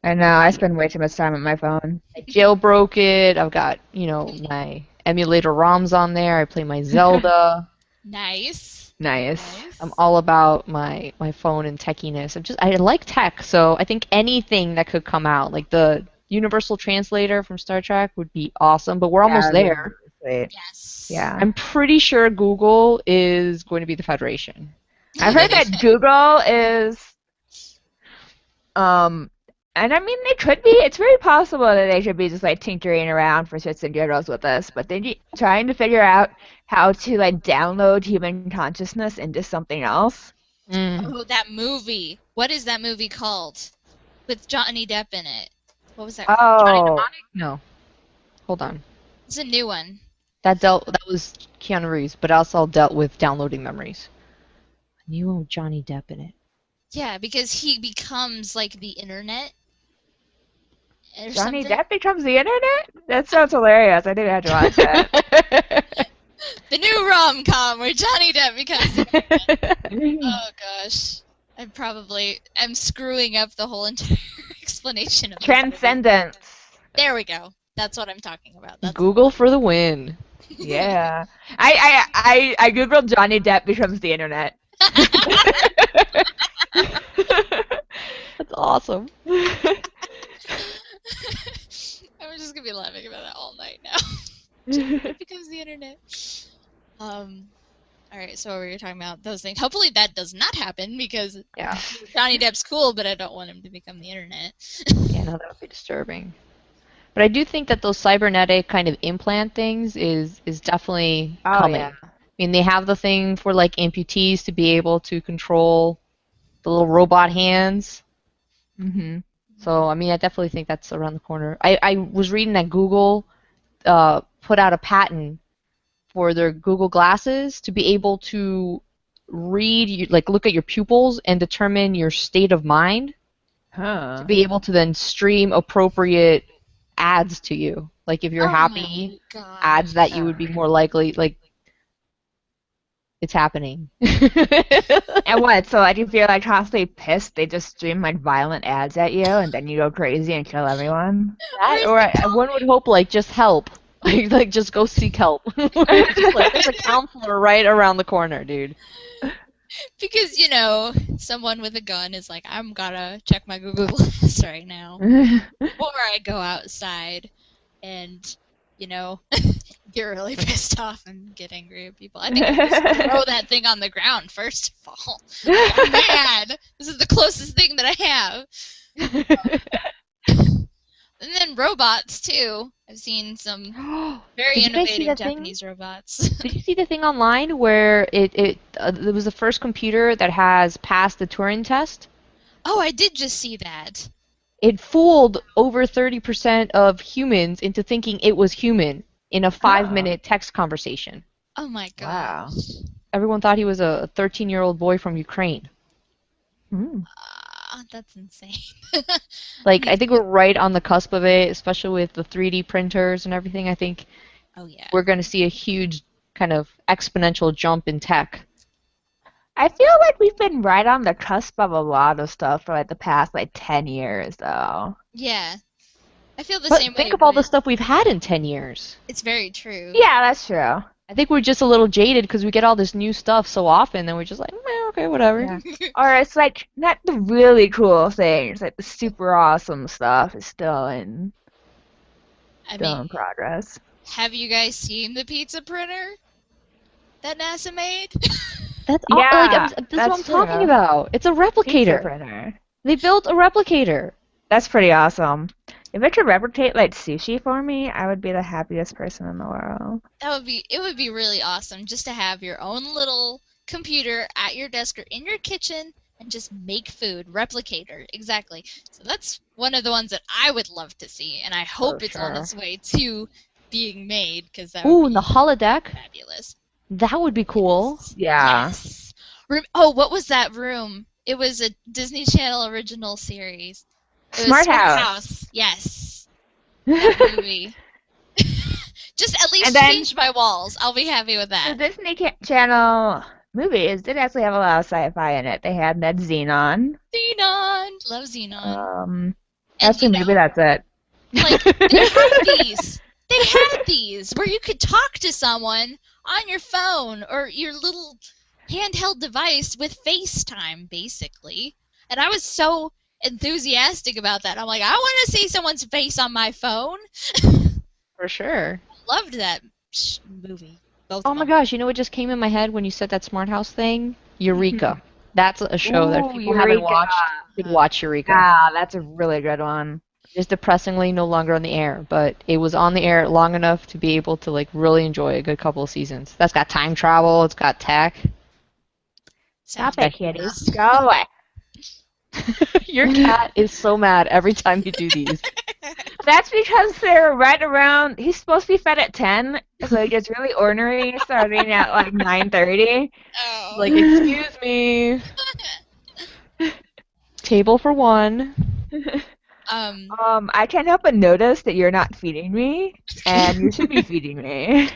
I know, I spend way too much time on my phone. I jailbroke it. I've got, my emulator ROMs on there. I play my Zelda. Nice. Nice. I'm all about my phone and techiness. I like tech, so I think anything that could come out, like the Universal Translator from Star Trek would be awesome, but we're almost That would be there. really sweet. Yes. Yeah. I'm pretty sure Google is going to be the Federation. I've heard that Google is, and I mean, they could be. It's very possible that they should be just like tinkering around for shits and giggles with us, but they're trying to figure out how to like download human consciousness into something else. Oh, that movie. What is that movie called? With Johnny Depp in it. What was that called? Oh, No, hold on. It's a new one. That was Keanu Reeves, but also dealt with downloading memories. New Johnny Depp in it. Yeah, because he becomes like the internet. Or Johnny something. Depp becomes the internet? That sounds hilarious. I didn't have to watch that. The new rom-com where Johnny Depp becomes the internet. Oh gosh. I'm screwing up the whole entire explanation of this movie. Transcendence. There we go. That's what I'm talking about. That's Google for the win. Yeah. I googled Johnny Depp becomes the internet. That's awesome. I'm just gonna be laughing about that all night now. It becomes the internet. Alright, so we were talking about those things. Hopefully that does not happen because Yeah. Johnny Depp's cool, but I don't want him to become the internet. Yeah, no, that would be disturbing. But I do think that those cybernetic kind of implant things is definitely coming. yeah. I mean, they have the thing for like amputees to be able to control the little robot hands. Mm-hmm. So, I mean, I definitely think that's around the corner. I was reading that Google put out a patent for their Google glasses to be able to look at your pupils and determine your state of mind, Huh. to be able to then stream appropriate ads to you. Like if you're happy, ads that you would be more likely, like, it's happening. And what? So like if you're like constantly pissed, they just stream like violent ads at you, and then you go crazy and kill everyone. That, or one would hope like just help, like just go seek help. Just, like, there's a counselor right around the corner, dude. Because, someone with a gun is like, I'm gotta check my Google Glass right now. Or I go outside and, get really pissed off and get angry at people. I think I just throw that thing on the ground, first of all. I'm mad. This is the closest thing that I have. And then robots, too. I've seen some very Did you guys see innovative that thing? Japanese robots. Did you see the thing online where it was the first computer that has passed the Turing test? Oh, I did just see that. It fooled over 30% of humans into thinking it was human in a 5-minute text conversation. Oh my god. Wow. Everyone thought he was a 13-year-old boy from Ukraine. Mm. That's insane. Like, I think we're right on the cusp of it, especially with the 3D printers and everything. I think Oh yeah. we're going to see a huge kind of exponential jump in tech. I feel like we've been right on the cusp of a lot of stuff for like the past like 10 years, though. Yeah. I feel the But same way. think of all the stuff we've had in 10 years. It's very true. Yeah, that's true. I think we're just a little jaded because we get all this new stuff so often, and we're just like, okay, whatever. Yeah. Or it's like not the really cool things, like the super awesome stuff is still in progress. Have you guys seen the pizza printer that NASA made? That's Yeah, that's that's what I'm talking true. about. It's a Pizza replicator. printer. They built a replicator. That's pretty awesome. If it could replicate like sushi for me, I would be the happiest person in the world. It would be really awesome just to have your own little computer at your desk or in your kitchen and just make food. Replicator, exactly. So that's one of the ones that I would love to see, and I hope it's on sure. its way to being made because that Ooh, would and be the holodeck. fabulous. That would be cool. Yeah. Yes. Oh, what was that room? It was a Disney Channel original series. It was Smart Smart House. House. Yes. That movie. Just at least And then change my walls. I'll be happy with the that. Disney Channel movies did actually have a lot of sci-fi in it. They had that Xenon. Xenon. Love Xenon. And Actually, maybe that's it. like they had these. They had these where you could talk to someone on your phone or your little handheld device with FaceTime, basically. And I was so enthusiastic about that. I'm like, I want to see someone's face on my phone. For sure. Loved that movie. Both Oh of my them. gosh, you know what just came in my head when you said that Smart House thing? Eureka. That's a show that if Ooh, people haven't Eureka. watched, you should watch Eureka. Yeah, that's a really good one. It's depressingly no longer on the air, but it was on the air long enough to be able to like really enjoy a good couple of seasons. That's got time travel, it's got tech. Sounds Stop it, good. kitty. Go away. Your cat is so mad every time you do these. That's because they're right around. He's supposed to be fed at 10, so he gets really ornery starting at like 9:30. Oh. Like, excuse me. Table for one. I can't help but notice that you're not feeding me, and you should be feeding me.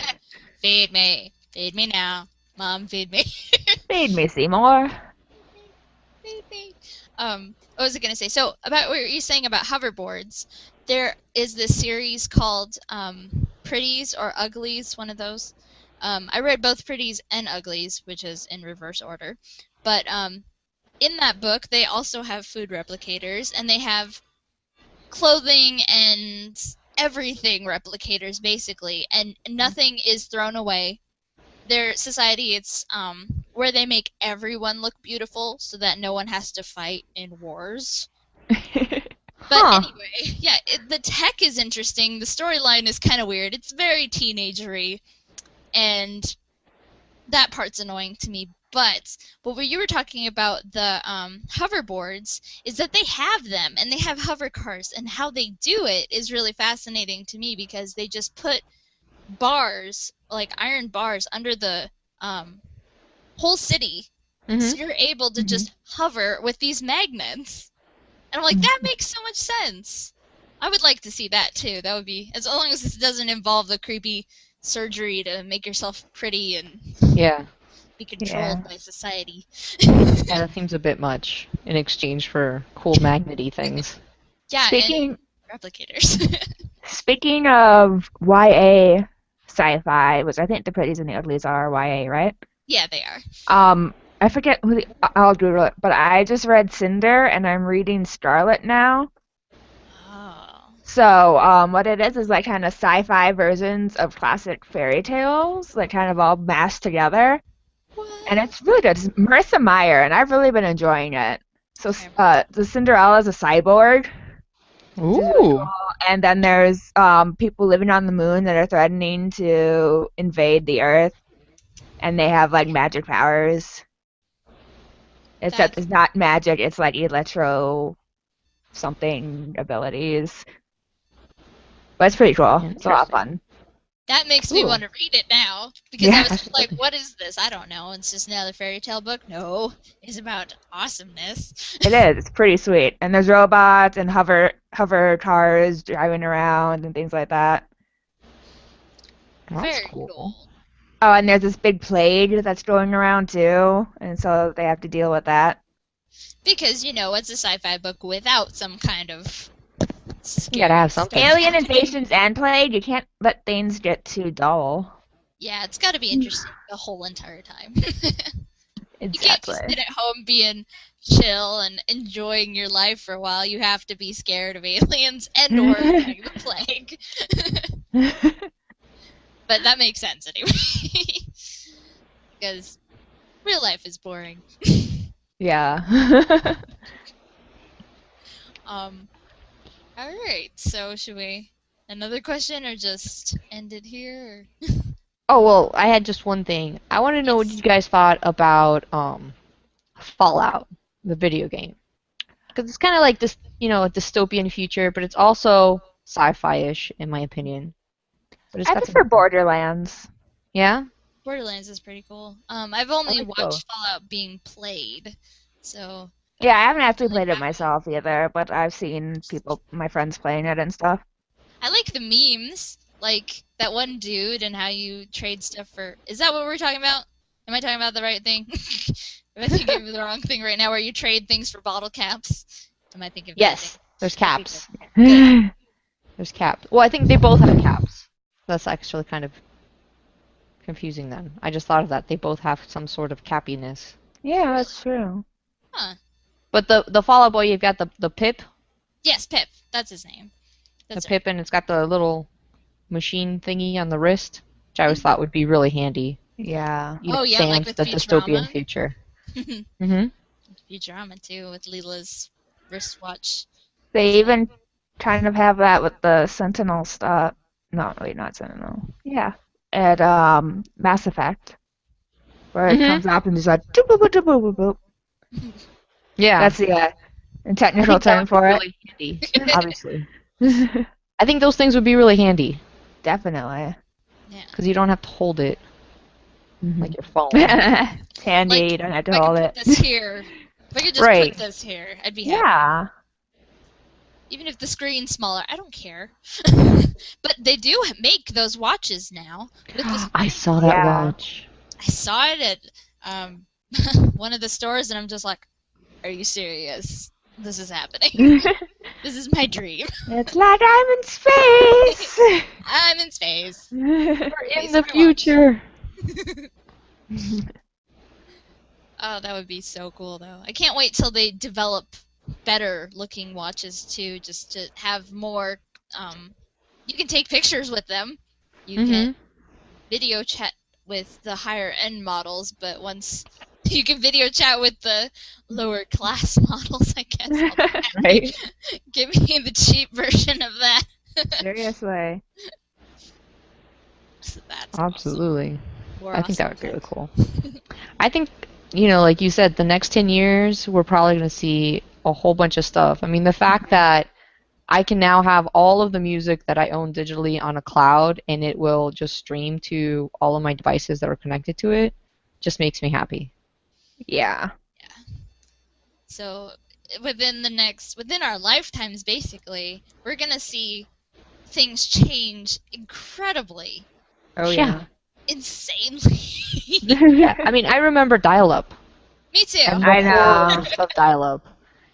Feed me. Feed me now. Mom, feed me. Feed me, Seymour. Feed me. What was I going to say? So, about what you're saying about hoverboards, there is this series called Pretties or Uglies, one of those. I read both Pretties and Uglies, which is in reverse order. But in that book, they also have food replicators, and they have clothing and everything replicators, basically, and nothing is thrown away. Their society, it's where they make everyone look beautiful so that no one has to fight in wars. But anyway, yeah, the tech is interesting. The storyline is kind of weird. It's very teenagery, and that part's annoying to me. But what you were talking about, the hoverboards, is that they have them, and they have hover cars, and how they do it is really fascinating to me because they just put bars, like iron bars, under the whole city, so you're able to just hover with these magnets. And I'm like, that makes so much sense. I would like to see that too. That would be, as long as this doesn't involve the creepy surgery to make yourself pretty and be controlled by society. Yeah, that seems a bit much in exchange for cool magnety things. Yeah, and replicators. Speaking of YA sci-fi, which I think the Pretties and the Uglies are YA, right? Yeah, they are. I forget who I'll Google it, but I just read Cinder and I'm reading Scarlet now. Oh. So, what it is like kind of sci-fi versions of classic fairy tales, like kind of all mashed together. What? And it's really good. It's Marissa Meyer, and I've really been enjoying it. So, the Cinderella's a cyborg. Ooh. And then there's people living on the moon that are threatening to invade the Earth, and they have like magic powers. Except it's not magic; it's like electro something abilities. But it's pretty cool. It's a lot of fun. That makes me want to read it now because I was like, "What is this? I don't know. It's just another fairy tale book." No, it's about awesomeness. It is. It's pretty sweet. And there's robots and hover cars driving around and things like that. Very cool. Oh, and there's this big plague that's going around too, and so they have to deal with that. Because, it's a sci-fi book without some kind of You gotta have something. Alien invasions and plague, you can't let things get too dull. Yeah, it's gotta be interesting the whole entire time. Exactly. You can't just sit at home being chill and enjoying your life for a while. You have to be scared of aliens and or the plague. But that makes sense anyway. Because real life is boring. Yeah. Alright, so should we another question or just end it here? Oh, well, I had just one thing. I want to know what you guys thought about Fallout, the video game. Because it's kind of like this, a dystopian future, but it's also sci-fi-ish, in my opinion. But it's I prefer Borderlands. Yeah? Borderlands is pretty cool. I've only watched Fallout being played, so Yeah, I haven't actually played it myself either, but I've seen people, my friends playing it and stuff. I like the memes, like that one dude and how you trade stuff for. Is that what we're talking about? Am I talking about the right thing? Am I thinking of the wrong thing right now, where you trade things for bottle caps? Am I thinking of the right thing? Yes, there's Okay, caps. good. There's caps. Well, I think they both have caps. That's actually kind of confusing then. I just thought of that. They both have some sort of cappiness. Yeah, that's true. Huh. But the Fall Out Boy, you've got the Pip, Yes, Pip. That's his name. the That's right. Pip, and it's got the little machine thingy on the wrist, which I always thought would be really handy. Yeah. You know, Oh yeah, like sans with the dystopian Futurama. future. Hmm. Futurama too, with Leela's wristwatch. They even kind of have that with the Sentinel stuff. No, wait, not Sentinel. Yeah. At Mass Effect, where it comes up and there's like doop boop boop doop boop boop boop. Yeah. That's the I technical think that term would be for it. really handy, obviously. I think those things would be really handy, Definitely. Yeah. because you don't have to hold it like your phone. It's handy, Like, you don't have to if I hold could it. put this here, if I could just Right. put this here, I'd be happy. Yeah. Even if the screen's smaller, I don't care. But they do make those watches now. With the I saw that Yeah. watch. I saw it at one of the stores, and I'm just like, "Are you serious? This is happening. This is my dream. It's like I'm in space. I'm in space." We're Space in the my watch. future. Oh, that would be so cool, though. I can't wait till they develop better looking watches too, just to have more. You can take pictures with them. You can video chat with the higher end models, but once you can video chat with the lower class models, I guess. I'll be happy. Right? Give me the cheap version of that. Seriously. So that's Absolutely. awesome. More I think that awesome would be really tech. cool. I think, like you said, the next 10 years, we're probably going to see a whole bunch of stuff. I mean, the fact that I can now have all of the music that I own digitally on a cloud and it will just stream to all of my devices that are connected to it just makes me happy. Yeah. So within our lifetimes, basically, we're gonna see things change incredibly, Oh Yeah. insanely. Yeah. I mean, I remember dial-up Me too. and the I know. horrors of dial-up.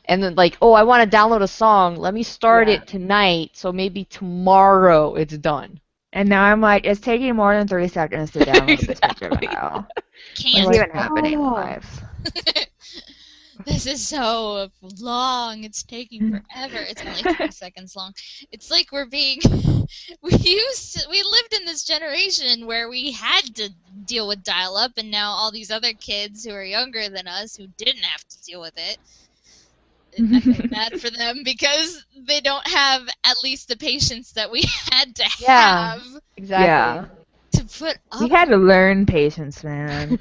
And then like, oh, I want to download a song. Let me start Yeah. it tonight, so maybe tomorrow it's done. And now I'm like, it's taking more than 3 seconds to download this picture Exactly. file. Can't. What's even happening in oh. life? This is so long. It's taking forever. It's only 3 seconds long. It's like we're being. We lived in this generation where we had to deal with dial-up, and now all these other kids who are younger than us who didn't have to deal with it. And I feel bad for them because they don't have at least the patience that we had to Yeah. have Exactly. Yeah. to put up. We had to learn patience, man.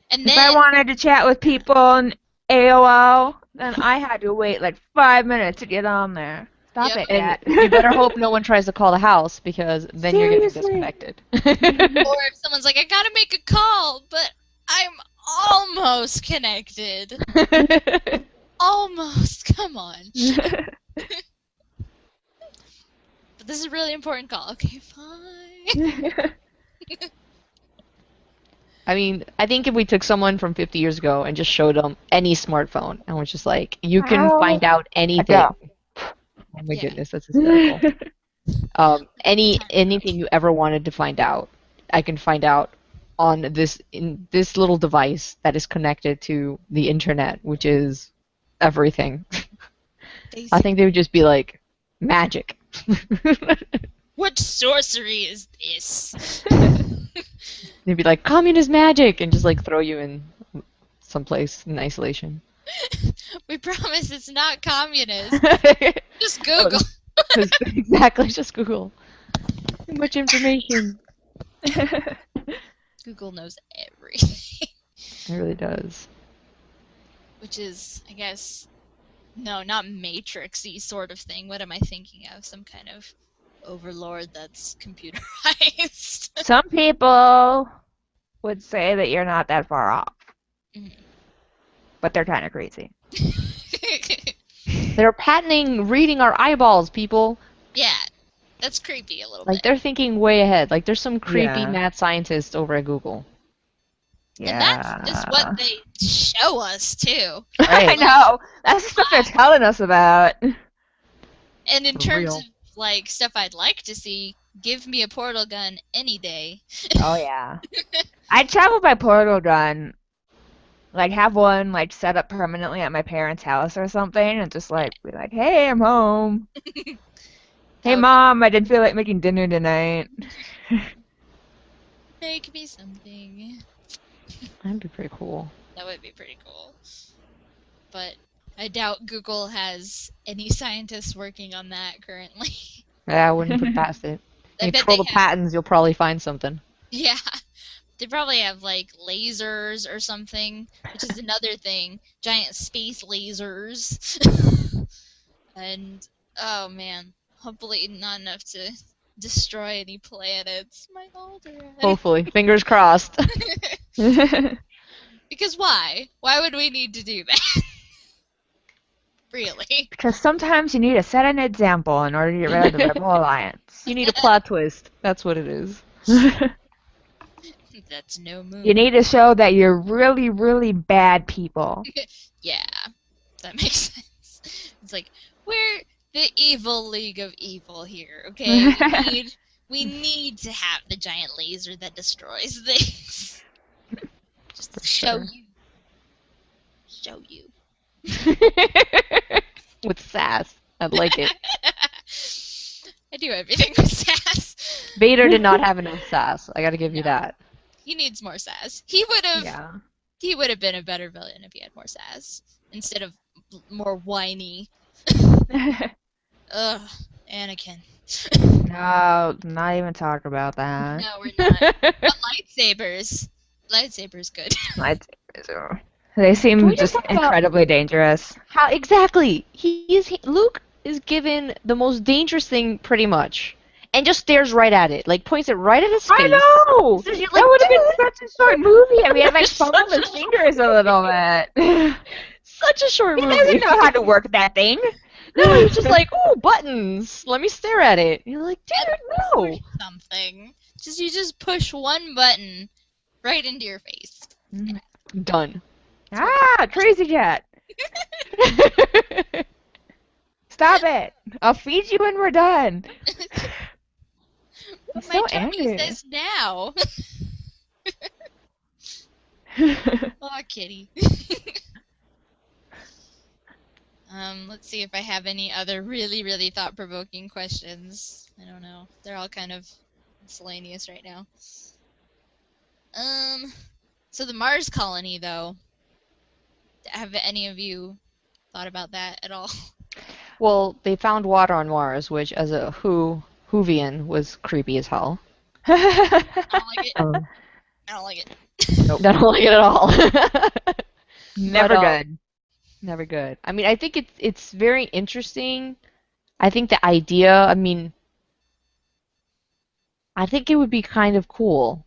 And If I then wanted to chat with people on AOL, then I had to wait like 5 minutes to get on there. Stop Yep. it, And Kat. you better hope no one tries to call the house because then you're getting Seriously. disconnected. or if someone's like, I gotta make a call, but I'm almost connected. Almost. Come on. But this is a really important call. Okay, fine. I mean, I think if we took someone from 50 years ago and just showed them any smartphone and was just like, you can Ow. find out anything. Yeah. Oh my Yeah. goodness, that's hysterical. Anything you ever wanted to find out, I can find out on this little device that is connected to the internet, which is everything. I think they would just be like, magic. What sorcery is this? They'd be like, communist magic, and just like throw you in someplace in isolation. We promise it's not communist. Just Google. Exactly, just Google. Too much information. Google knows everything. It really does. Which is, I guess, no, not Matrixy sort of thing. What am I thinking of? Some kind of overlord that's computerized. Some people would say that you're not that far off. Mhm. but they're kind of crazy. They're patenting reading our eyeballs, people. Yeah, that's creepy a little Like, bit. they're thinking way ahead. Like, there's some creepy Yeah. mad scientist over at Google. And that's just what Yeah. they show us, too. I Right. know. That's the stuff they're telling us about. And in For terms real. of, like, stuff I'd like to see, give me a portal gun any day. Oh yeah. I'd travel by portal gun. Like have one like set up permanently at my parents' house or something and just like be like, "Hey, I'm home. That Hey would mom, I didn't feel like making dinner tonight." make me something. That'd be pretty cool. That would be pretty cool. But I doubt Google has any scientists working on that currently. Yeah, I wouldn't put it past it. I You bet troll they the have. patents, you'll probably find something. Yeah. They probably have like lasers or something, which is another thing. Giant space lasers. And oh man, hopefully not enough to destroy any planets. My Alderaan. Hopefully. Fingers crossed. Because why? Why would we need to do that? Really? Because sometimes you need to set an example in order to get rid of the Rebel Alliance. You need a plot twist. That's what it is. That's no moon. You need to show that you're really, really bad people. Yeah, that makes sense. It's like we're the evil League of Evil here, okay? We need to have the giant laser that destroys things. Just to show sure. you. Show you. With sass. I'd like it. I do everything with sass. Vader did not have enough sass. I gotta give you that. He needs more sass. He would have. Yeah. He would have been a better villain if he had more sass instead of more whiny. Ugh, Anakin. No, not even talk about that. No, we're not. But lightsabers. Lightsabers good. Lightsabers. They Can seem we just just talk about incredibly dangerous. how exactly Luke is given the most dangerous thing pretty much, and just stares right at it, like points it right at his face. I know! So you're That like, would have been "Dude!" such a short movie. I mean, I'd like Just fumbled his fingers a little bit. Such a short He movie. doesn't know how to work that thing. No, he's just like, "Ooh, buttons. Let me stare at it." You're like, dude, no. Push something. You just push one button right into your face. Done. Ah, crazy cat. Stop it. I'll feed you when we're done. He's My so tummy angry. says now. Aw, kitty. Let's see if I have any other really, really thought-provoking questions. I don't know. They're all kind of miscellaneous right now. So the Mars colony, though. Have any of you thought about that at all? Well, they found water on Mars, which, as a Whovian, was creepy as hell. I don't like it. Um, I don't like it. I don't like it at all. Never But, good. Never good. I mean, I think it's very interesting. I think the idea, I mean, I think it would be kind of cool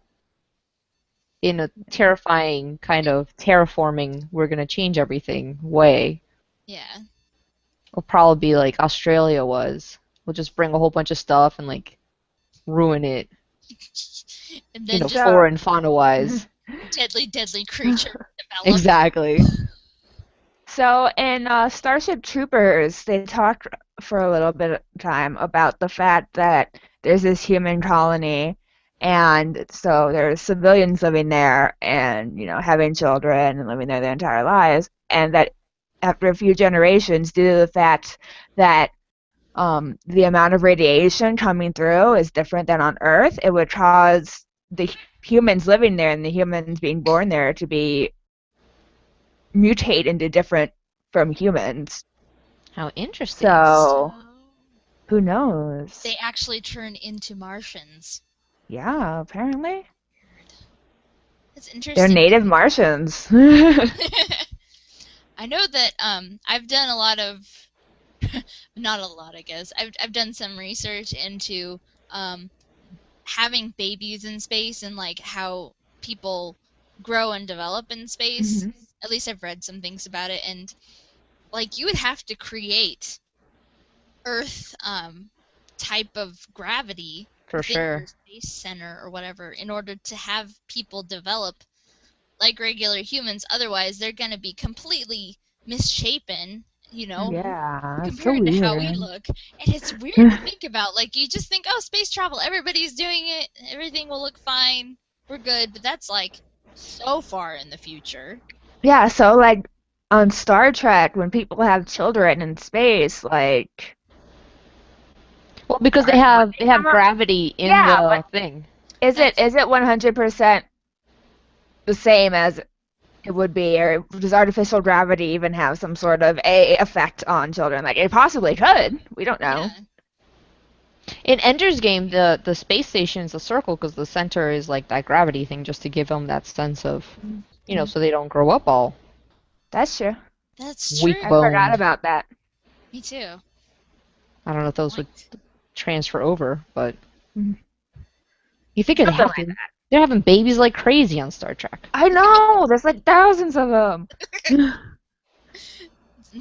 in a terrifying kind of terraforming, we're gonna change everything way. Yeah. It'll probably be like Australia was. We'll just bring a whole bunch of stuff and like ruin it, And you then know, just flora and fauna wise. deadly, deadly creature develop. Exactly. So in Starship Troopers, they talked for a little bit of time about the fact that there's this human colony, and so there's civilians living there, and having children and living there their entire lives, and that after a few generations, due to the fact that the amount of radiation coming through is different than on Earth, it would cause the humans living there and the humans being born there to be mutate into different from humans. How interesting. So, who knows? They actually turn into Martians. Yeah, apparently. That's interesting. They're native Martians. I know that I've done a lot of, not a lot, I guess. I've done some research into having babies in space and like how people grow and develop in space. Mhm. At least I've read some things about it, and like you would have to create Earth type of gravity For within sure. your space center or whatever in order to have people develop like regular humans. Otherwise, they're going to be completely misshapen, you know, Yeah, it's so compared to how we weird. look. And it's weird to think about. Like, you just think, oh, space travel, everybody's doing it, everything will look fine, we're good. But that's like so far in the future. Yeah, so like on Star Trek, when people have children in space, like Well, because Would they they have come up? gravity in Yeah, the but thing. is it That's 100% the same as it would be, or does artificial gravity even have some sort of a effect on children? Like it possibly could. We don't know. yeah. In Ender's Game, the space station is a circle because the center is like that gravity thing, just to give them that sense of, so they don't grow up all That's true. That's weak true. I forgot boned. about that. Me too. I don't know if those would Point. transfer over, but Mhm. you think it'd Something have like to. They're having babies like crazy on Star Trek. I know. There's like thousands of them.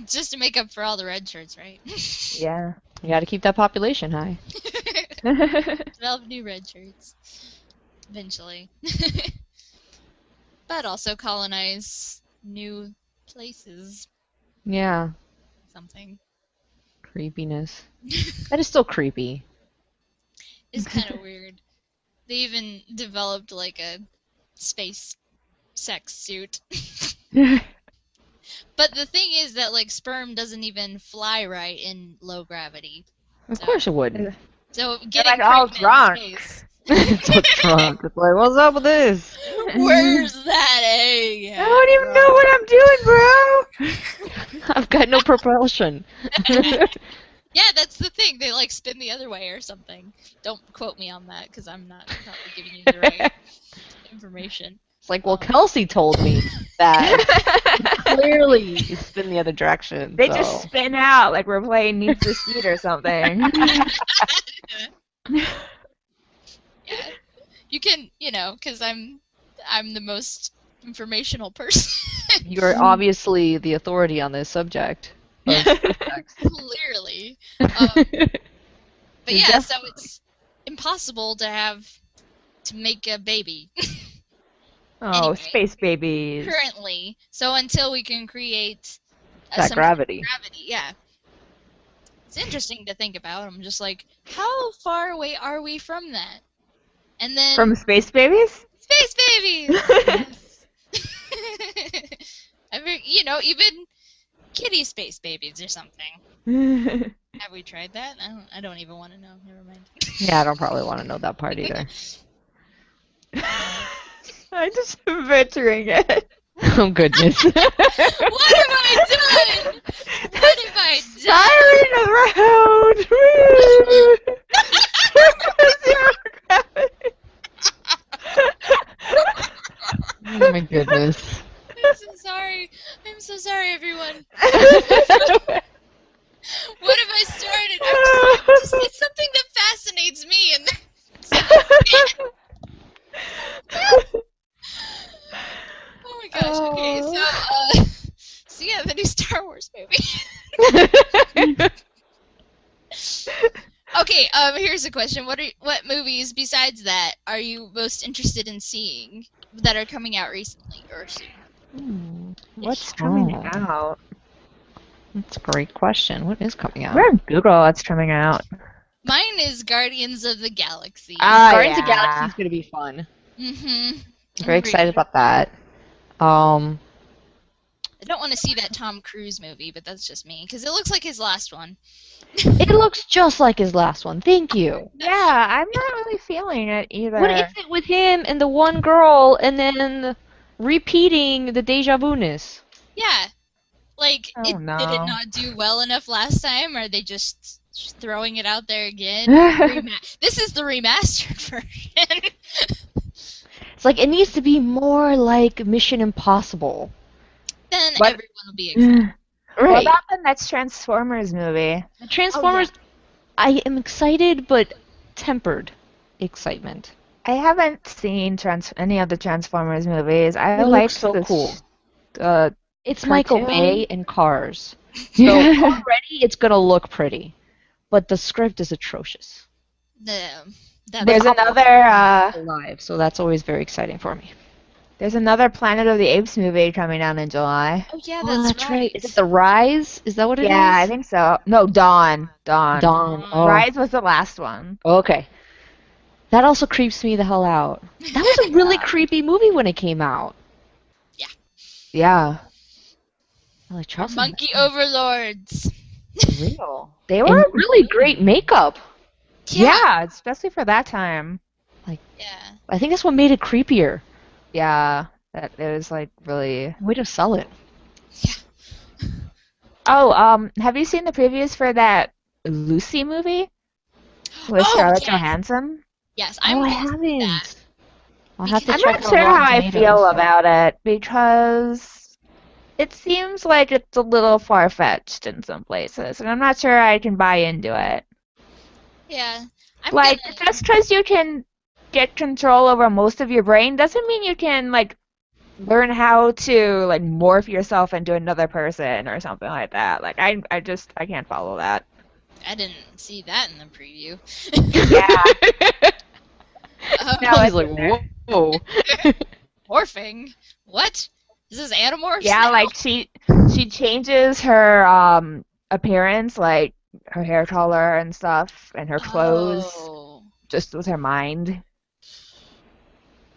Just to make up for all the red shirts, right? Yeah. You got to keep that population high. Develop new red shirts. Eventually. But also colonize new places. Yeah, Something. creepiness. That is still creepy. It's kind of weird. They even developed like a space sex suit. But the thing is that like sperm doesn't even fly right in low gravity. Of course it wouldn't. So They're getting like all pregnant drunk. in space. It's so drunk. It's like, what's up with this? Where's that egg? I don't even know what I'm doing, bro. I've got no propulsion. Yeah, that's the thing. They like spin the other way or something. Don't quote me on that because I'm not probably giving you the right information. It's like, well, Kelsey told me that clearly you spin the other direction. They so. just spin out like we're playing Need for Speed or something. Yeah. You can, because I'm the most informational person. You're obviously the authority on this subject. Of sex. Clearly. But You're yeah, so it's impossible to make a baby Oh, Anyway. space babies. currently. So until we can create That some gravity. gravity, yeah. It's interesting to think about. I'm just like, how far away are we from that? And then From space babies? space babies. Yes. Even kitty space babies or something. Have we tried that? I don't even want to know. Never mind. Yeah, I don't probably want to know that part either. I'm just picturing it. Oh, goodness. What have I done? What have I Siren around! Oh, my goodness. I'm so sorry. I'm so sorry, everyone. What have I started? It's something that fascinates me, and oh my gosh. Okay, so yeah, the new Star Wars movie. Okay, here's a question. What movies besides that are you most interested in seeing that are coming out recently or soon? What's coming Oh. out? That's a great question. What is coming out? We're on Google what's coming out. Mine is Guardians of the Galaxy. Guardians of the Galaxy is going to be fun. Mm-hmm. I'm very excited about that. I don't want to see that Tom Cruise movie, but that's just me, because it looks like his last one. It looks just like his last one. Thank you. Yeah, I'm not really feeling it either. What is it with him and the one girl and then repeating the deja vu-ness? Yeah. Like, Oh, did it no. not do well enough last time? Or are they just throwing it out there again? This is the remastered version. It's like, it needs to be more like Mission Impossible. Then What? everyone will be excited. What Right. about the next Transformers movie? The Transformers, I am excited, but tempered excitement. I haven't seen any of the Transformers movies. I It like looks so the cool. It's Michael cartoon. Bay and Cars. So already it's gonna look pretty, but the script is atrocious. The But There's that's another alive, so that's always very exciting for me. there's another Planet of the Apes movie coming out in July. oh yeah, Oh, that's that's right. right. Is it The Rise? Is that what it Yeah, I is? think so. No, Dawn. Dawn. Dawn. Dawn. Oh, Rise was the last one. okay. That also creeps me the hell out. That was a really creepy movie when it came out. Yeah. Yeah. Like Our Charleston monkey overlords. for real. They And were really great makeup. yeah, especially for that time. Like Yeah. I think that's what made it creepier. Yeah. That it was like really Way to sell it. Oh, have you seen the previews for that Lucy movie with Oh Scarlett yes. Johansson? Yes, Oh, I'm I gonna see that. haven't. I'll have to Because- I'm check not out sure how Rotten I feel Tomatoes. about it because it seems like it's a little far-fetched in some places, and I'm not sure I can buy into it. Yeah. I'm Like, gonna just because you can get control over most of your brain doesn't mean you can, like, learn how to, like, morph yourself into another person or something like that. Like, I can't follow that. I didn't see that in the preview. Yeah. No, I was it's like, in there. whoa. Morphing? What? Is this Animorphs Yeah, now? like she changes her appearance, like her hair color and stuff, and her clothes, Oh, just with her mind.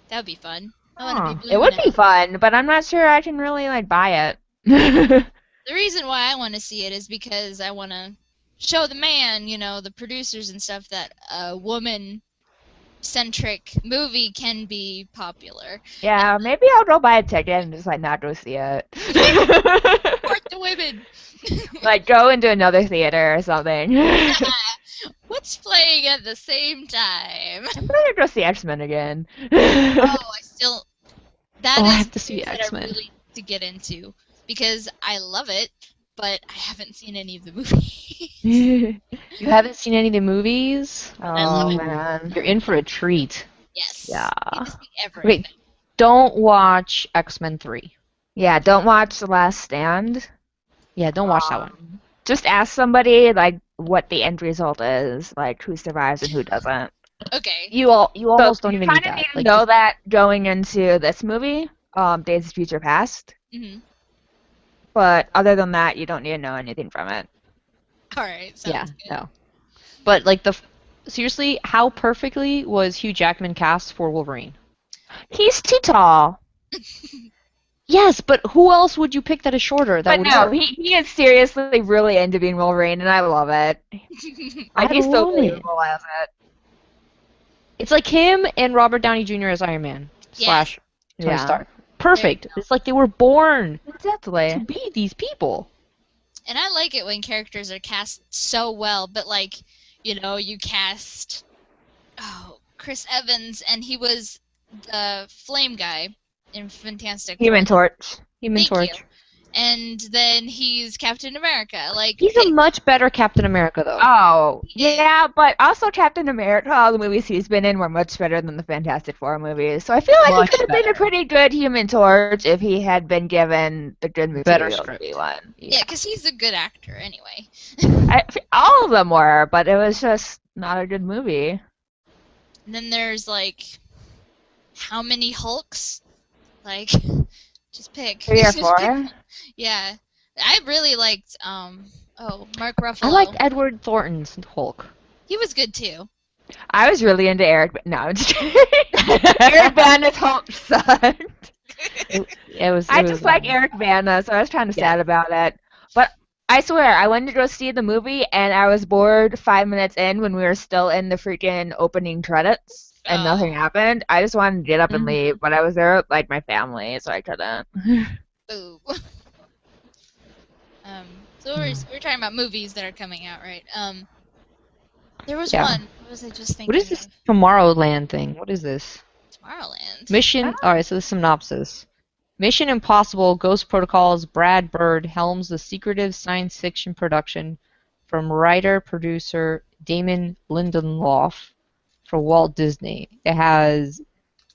that'd be fun. I want to be It blue would now. be fun, but I'm not sure I can really like buy it. The reason why I want to see it is because I want to show the man, the producers and stuff, that a woman-centric movie can be popular. Yeah, maybe I'll go buy a ticket and just like not go see it. Support the women. Like go into another theater or something. What's playing at the same time? I'm gonna go see X-Men again. Oh, I still. That Oh, I is have to see movies that X-Men. I really need to get into because I love it, but I haven't seen any of the movies. You haven't seen any of the movies? I love Oh it. man. You're in for a treat. Yes. Yeah. Need to see everything. Wait, don't watch X-Men 3. Yeah, don't watch The Last Stand. Yeah, don't watch that one. Just ask somebody like what the end result is, like who survives and who doesn't. Okay. You almost don't even need kind of that. need to Like, know just- that going into this movie, Days of Future Past. hmm But other than that, you don't need to know anything from it. All right. Sounds yeah, good. no. But like seriously, how perfectly was Hugh Jackman cast for Wolverine? He's too tall. Yes, but who else would you pick that is shorter? That But would no, work. he is seriously really into being Wolverine, and I love it. I Like he's so love it. believable as it. It's like him and Robert Downey Jr. as Iron Man Yes. / Tony Yeah. Stark. Perfect. There you go. It's like they were born to Exactly. be these people. And I like it when characters are cast so well, but like, you cast Chris Evans, and he was the flame guy in Fantastic Human Four. Torch. Human Thank Torch. you. And then he's Captain America. Like, He's a much better Captain America, though. Oh, He is. yeah, but also Captain America, all the movies he's been in were much better than the Fantastic Four movies. So I feel like Much he could have been a better. pretty good Human Torch if he had been given the good Better material to script. be one. Yeah, because he's a good actor anyway. All of them were, but it was just not a good movie. And then there's like, how many Hulks? Like, just pick. 3 or Just 4. pick. Yeah, I really liked Mark Ruffalo. I liked Edward Thornton's Hulk. He was good too. I was really into Eric. No, I'm just kidding. Eric Bana's Hulk sucked. I just like Eric Bana, so I was kind of sad about it. But I swear, I went to go see the movie, and I was bored 5 minutes in when we were still in the freaking opening credits, and Oh. nothing happened. I just wanted to get up and Mhm. leave, but I was there with, like, my family, so I couldn't. Boo. So we're talking about movies that are coming out, right? There was Yeah. one. What was I just thinking What is this of? Tomorrowland thing? What is this? Tomorrowland. Mission. Alright, so the synopsis. Mission Impossible Ghost Protocols Brad Bird helms the secretive science fiction production from writer-producer Damon Lindelof for Walt Disney. It has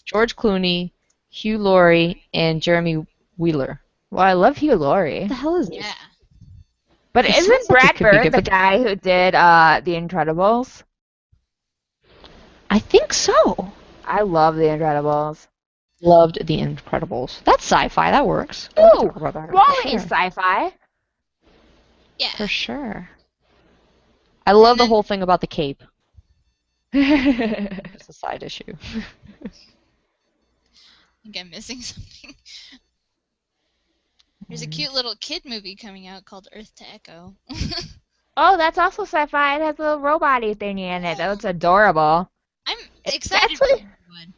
George Clooney, Hugh Laurie, and Jeremy Wheeler. Well, I love Hugh What Laurie. the hell is this? Yeah. But It isn't sounds like it Brad could be Bird good, the but guy who did The Incredibles? I think so. I love The Incredibles. Loved The Incredibles. That's sci-fi. That works. We can Ooh, talk about that for Wall-E is sure. sci-fi. Yeah. For sure. I love And the then whole thing about the cape. I It's a side issue. I think I'm missing something. There's a cute little kid movie coming out called Earth to Echo. Oh, that's also sci-fi. It has a little robot-y thingy in it. That's adorable. I'm It's excited for actually one.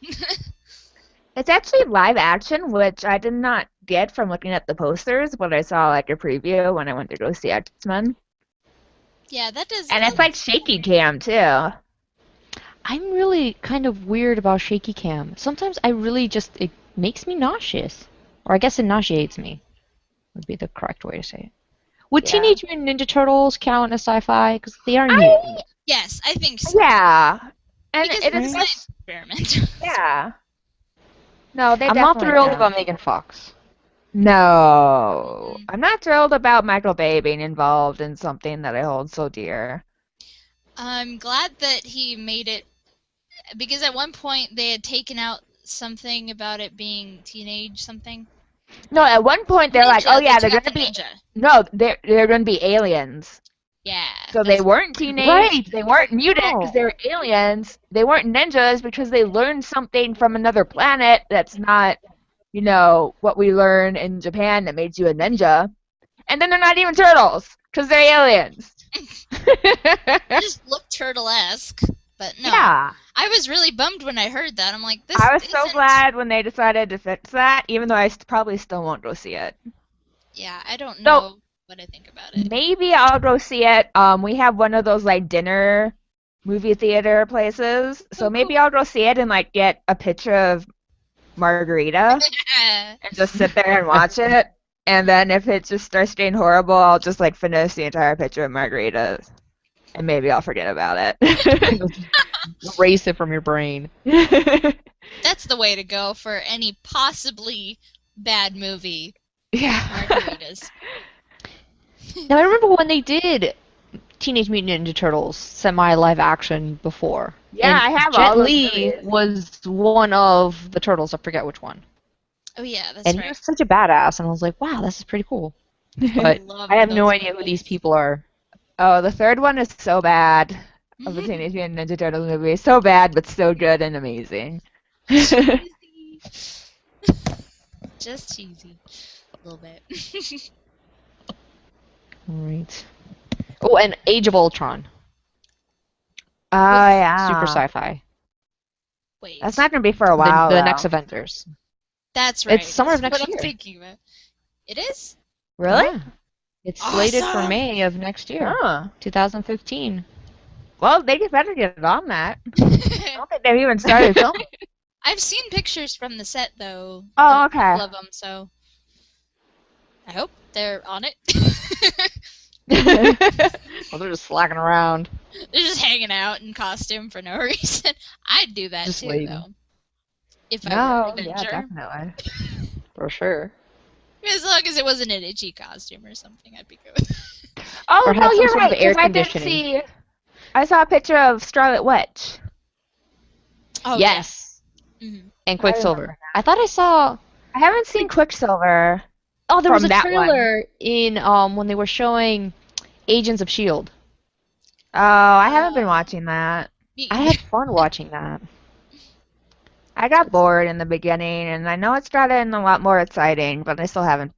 it's actually live action, which I did not get from looking at the posters, but I saw like a preview when I went to go see X-Men. Yeah, that does. And That it's like looks shaky cool. cam too. I'm really kind of weird about shaky cam. Sometimes I really just, it makes me nauseous. Or I guess it nauseates me, would be the correct way to say it. Would Yeah. Teenage Mutant Ninja Turtles count as sci-fi? Because they are I mutants, Yes, I think so. yeah. And Because it it's a is right? science experiment. yeah. No, they I'm not definitely thrilled count. about Megan Fox. No. Mhm. I'm not thrilled about Michael Bay being involved in something that I hold so dear. I'm glad that he made it because at one point they had taken out something about it being teenage something. No, at one point they're like, Ninja. oh They yeah, took they're out the gonna be ninja. no, they're gonna be aliens. Yeah. So they That's weren't teenage, Right. they weren't mutant because they No. were aliens. They weren't ninjas because they learned something from another planet that's not, what we learn in Japan that made you a ninja. And then they're not even turtles because they're aliens. just look turtle-esque, but no. Yeah. I was really bummed when I heard that. I'm like, this I was so isn't. glad when they decided to fix that, even though I probably still won't go see it. Yeah, I don't So know what I think about it. maybe I'll go see it. We have one of those like dinner movie theater places, so Oh, maybe cool. I'll go see it and like get a picture of Margarita and just sit there and watch it. And then if it just starts getting horrible, I'll just like finish the entire picture of Margarita, and maybe I'll forget about it. Erase it from your brain. That's the way to go for any possibly bad movie. Yeah. Margaritas. Now I remember when they did Teenage Mutant Ninja Turtles semi-live action before. Yeah, And I have Jet all those Li movies. was one of the turtles. I forget which one. Oh yeah, that's And he right. was such a badass, and I was like, wow, this is pretty cool. But Love I have no those idea who these movies. people are. Oh, the third one is so bad of the Teenage Mutant Ninja Turtles movie. So bad, but so good and amazing. Cheesy. Just cheesy. A little bit. Right. Oh, and Age of Ultron. Oh, Super yeah. sci-fi. Wait. That's not going to be for a while, The though. next Avengers. That's right. It's summer of That's next what I'm year. thinking about. It is? Really? Yeah. It's slated for Awesome! May of next year, Huh. 2015. Well, they better get on that. I don't think they've even started filming. I've seen pictures from the set though. Oh, A okay. couple of them, so I hope they're on it. Well, they're just slacking around. They're just hanging out in costume for no reason. I'd do that Just too, waiting. though. If I were No, an yeah, Avenger. definitely. For sure. As long as it wasn't an itchy costume or something, I'd be good. Oh, Or no, have some you're sort right, of air because I did conditioning. I saw a picture of Scarlet Witch. Oh, Yes. yeah. Mm-hmm. And I remember Quicksilver. I thought I saw. I haven't seen Quicksilver Oh, there was from a that one. trailer in when they were showing Agents of Shield. Oh, I haven't been watching that. I had fun watching that. I got bored in the beginning, and I know it's gotten a lot more exciting, but I still haven't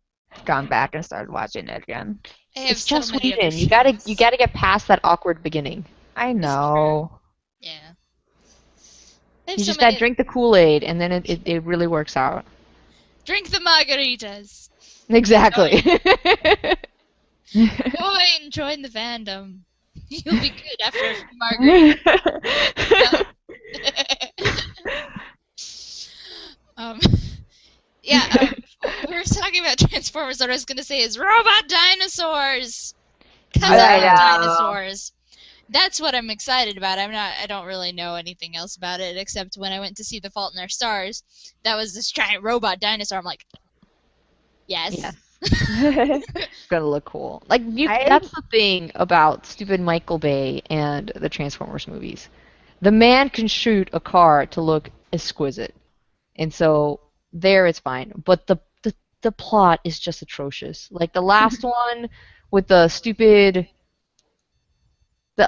gone back and started watching it again. I have It's so just many other Whedon. You gotta shows. get past that awkward beginning. I know. Yeah. I have You so just gotta many. drink the Kool-Aid, and then it really works out. Drink the margaritas. Exactly. Join the fandom. You'll be good after a few margaritas. um, yeah, we were talking about Transformers. What I was gonna say is robot dinosaurs. Cause I I love know. dinosaurs. That's what I'm excited about. I don't really know anything else about it except when I went to see The Fault in Our Stars. That was this giant robot dinosaur. I'm like, Yes. Yes. It's gonna look cool. Like I that's the thing about stupid Michael Bay and the Transformers movies. The man can shoot a car to look exquisite. And so there it's fine. But the plot is just atrocious. Like the last one with the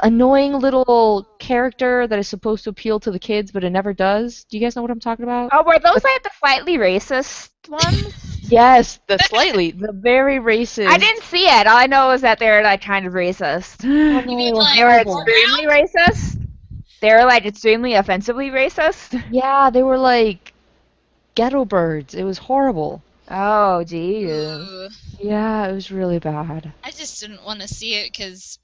annoying little character that is supposed to appeal to the kids, but it never does. Do you guys know what I'm talking about? Oh, were those But like the slightly racist ones? yes, the very I racist. didn't see it. All I know is that they're like kind of racist. Oh You no, mean they were They like were horrible. extremely foreground? racist. They were like extremely offensively racist. Yeah, they were like ghetto birds. It was horrible. Oh, jeez. Ooh. Yeah, it was really bad. I just didn't want to see it because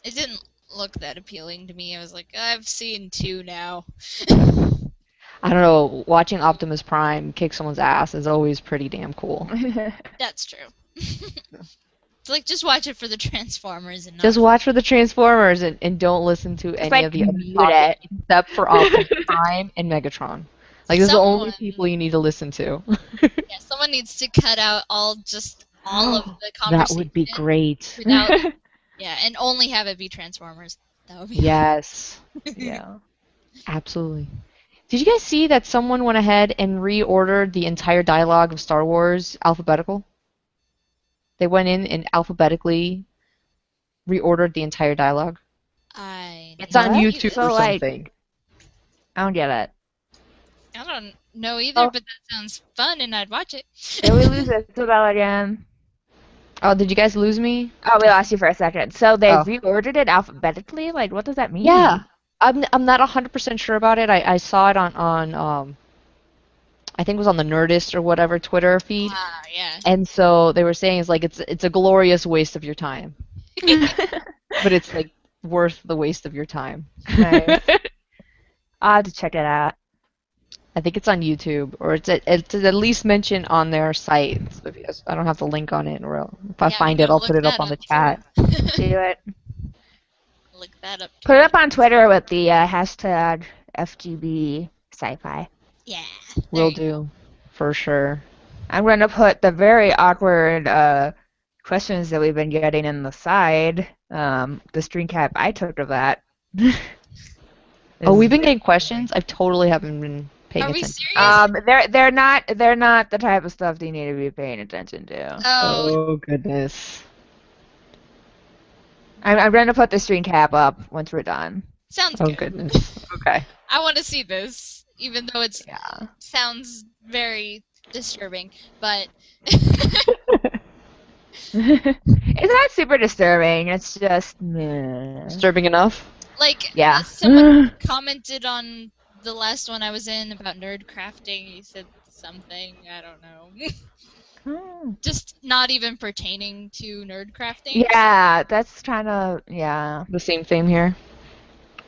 it didn't look that appealing to me. I was like, I've seen 2 now. I don't know, watching Optimus Prime kick someone's ass is always pretty damn cool. That's true. It's like, just watch it for the Transformers and not Just for... watch for the Transformers and don't listen to Just any like of the other mute topics it. except for Optimus Prime and Megatron. Like, those are the only Someone, people you need to listen to. yeah, someone needs to cut out all of the That conversation would be great. without, yeah, and only have it be Transformers. That would be Yes, Yeah. absolutely. Did you guys see that someone went ahead and reordered the entire dialogue of Star Wars alphabetical? They went in and alphabetically reordered the entire dialogue. I It's on What? YouTube So or like, something. I don't get it. I don't know either, Oh, but that sounds fun and I'd watch it. did we lose Isabel again? Oh, did you guys lose me? Oh, we lost you for a second. So they Oh. reordered it alphabetically? Like, what does that mean? Yeah. I'm not 100% sure about it. I saw it on I think it was on the Nerdist or whatever Twitter feed. Ah, yeah. And so they were saying it's a glorious waste of your time. But it's like worth the waste of your time. Nice. I'll have to check it out. I think it's on YouTube or it's at least mentioned on their site. So I don't have the link on it, or if I Yeah, I'm find it, gonna I'll look put it up that on the up chat. too. Do it. Look that up Put too. it up on Twitter with the hashtag FGB sci-fi. Yeah. Will There you go. do, for sure. I'm going to put the very awkward questions that we've been getting in the side. The screen cap I took of that. Oh, we've is been getting questions. I totally haven't been paying Are we attention. serious? they're not the type of stuff that you need to be paying attention to. Oh, Oh goodness. I'm going to put the screen cap up once we're done. sounds Oh good. goodness. Okay. I want to see this, even though it Yeah. sounds very disturbing. But It's not super disturbing. It's just meh. Disturbing enough? like, Yeah. someone commented on the last one I was in about nerd crafting. He said something, I don't know. Hmm. Just not even pertaining to nerd crafting. Yeah, that's kind of, yeah. The same thing here.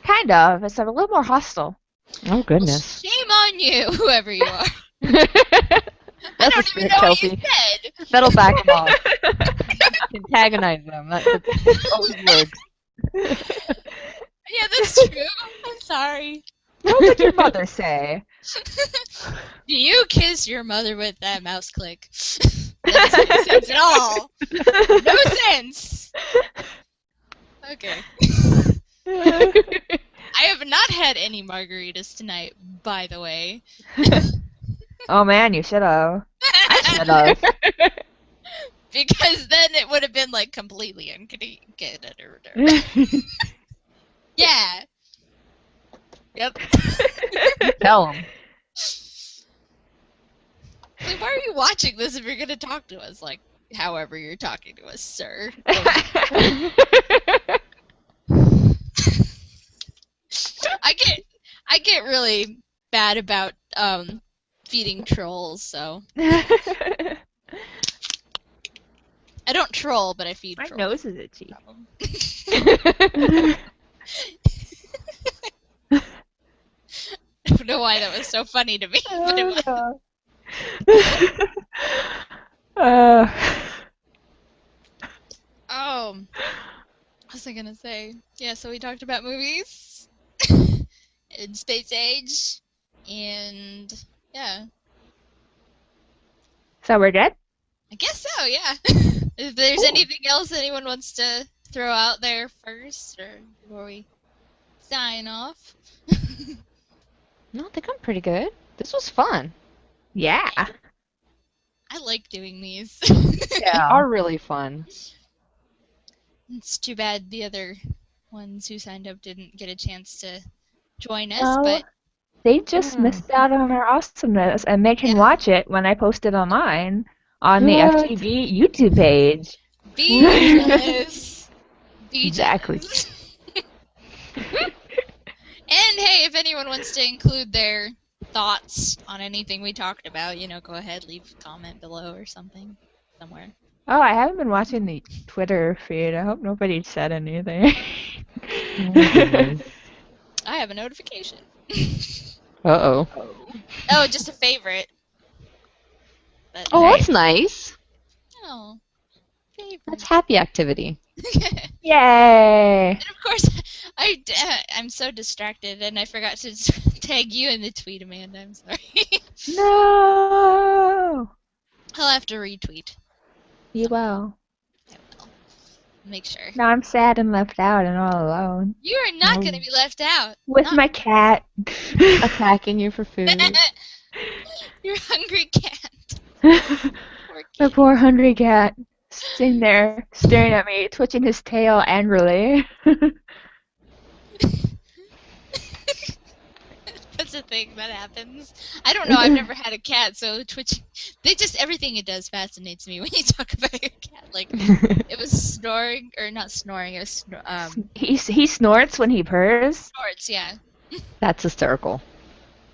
Kind of. It's a little more hostile. Oh Well, goodness. shame on you, whoever you are. I That's a don't even spirit, know what you Kelsey. said. That'll back them off. Antagonize them. That always works. Yeah, that's true. I'm sorry. What would your mother say? Do you kiss your mother with that mouse click? That doesn't make sense at all. No sense. Okay. I have not had any margaritas tonight, by the way. Oh man, you should have. I should have. Because then it would have been like completely inconvenient. Yeah. Yep. Tell them. Like, why are you watching this if you're gonna talk to us? Like, however you're talking to us, sir. I get really bad about feeding trolls, so I don't troll, but I feed My trolls. nose is itchy. I don't know why that was so funny to me, but it was. Oh, what was I gonna say? Yeah, so we talked about movies and space age, and yeah. So we're good? I guess so, yeah. If there's Cool. anything else anyone wants to throw out there first, or before we sign off. No, I think I'm pretty good. This was fun. Yeah. I like doing these. They Yeah. are really fun. It's too bad the other ones who signed up didn't get a chance to join us, Well, but they just Hmm. missed out on our awesomeness, and they can Yeah. watch it when I post it online on the What? FGB YouTube page. be jealous. Be Exactly. jealous. And hey, if anyone wants to include their thoughts on anything we talked about, go ahead, leave a comment below or something somewhere. Oh, I haven't been watching the Twitter feed. I hope nobody said anything. Oh, goodness. I have a notification. Uh-oh. Oh, just a favorite. But, Oh, Nice. that's nice. oh, favorite. That's happy activity. Yay! And of course, I'm so distracted, and I forgot to tag you in the tweet, Amanda. I'm sorry. No! I'll have to retweet. You will. I will. Make sure. Now I'm sad and left out and all alone. You are not No. going to be left out. With Not- my cat. Attacking you for food. Your hungry cat. Poor My kitty. poor hungry cat. Sitting there, staring at me, twitching his tail angrily. That's a thing that happens. I don't know. I've never had a cat, so twitching. Everything it does fascinates me when you talk about your cat. Like, it was snoring, or not snoring, it was He snorts when he purrs. snorts, yeah. That's hysterical.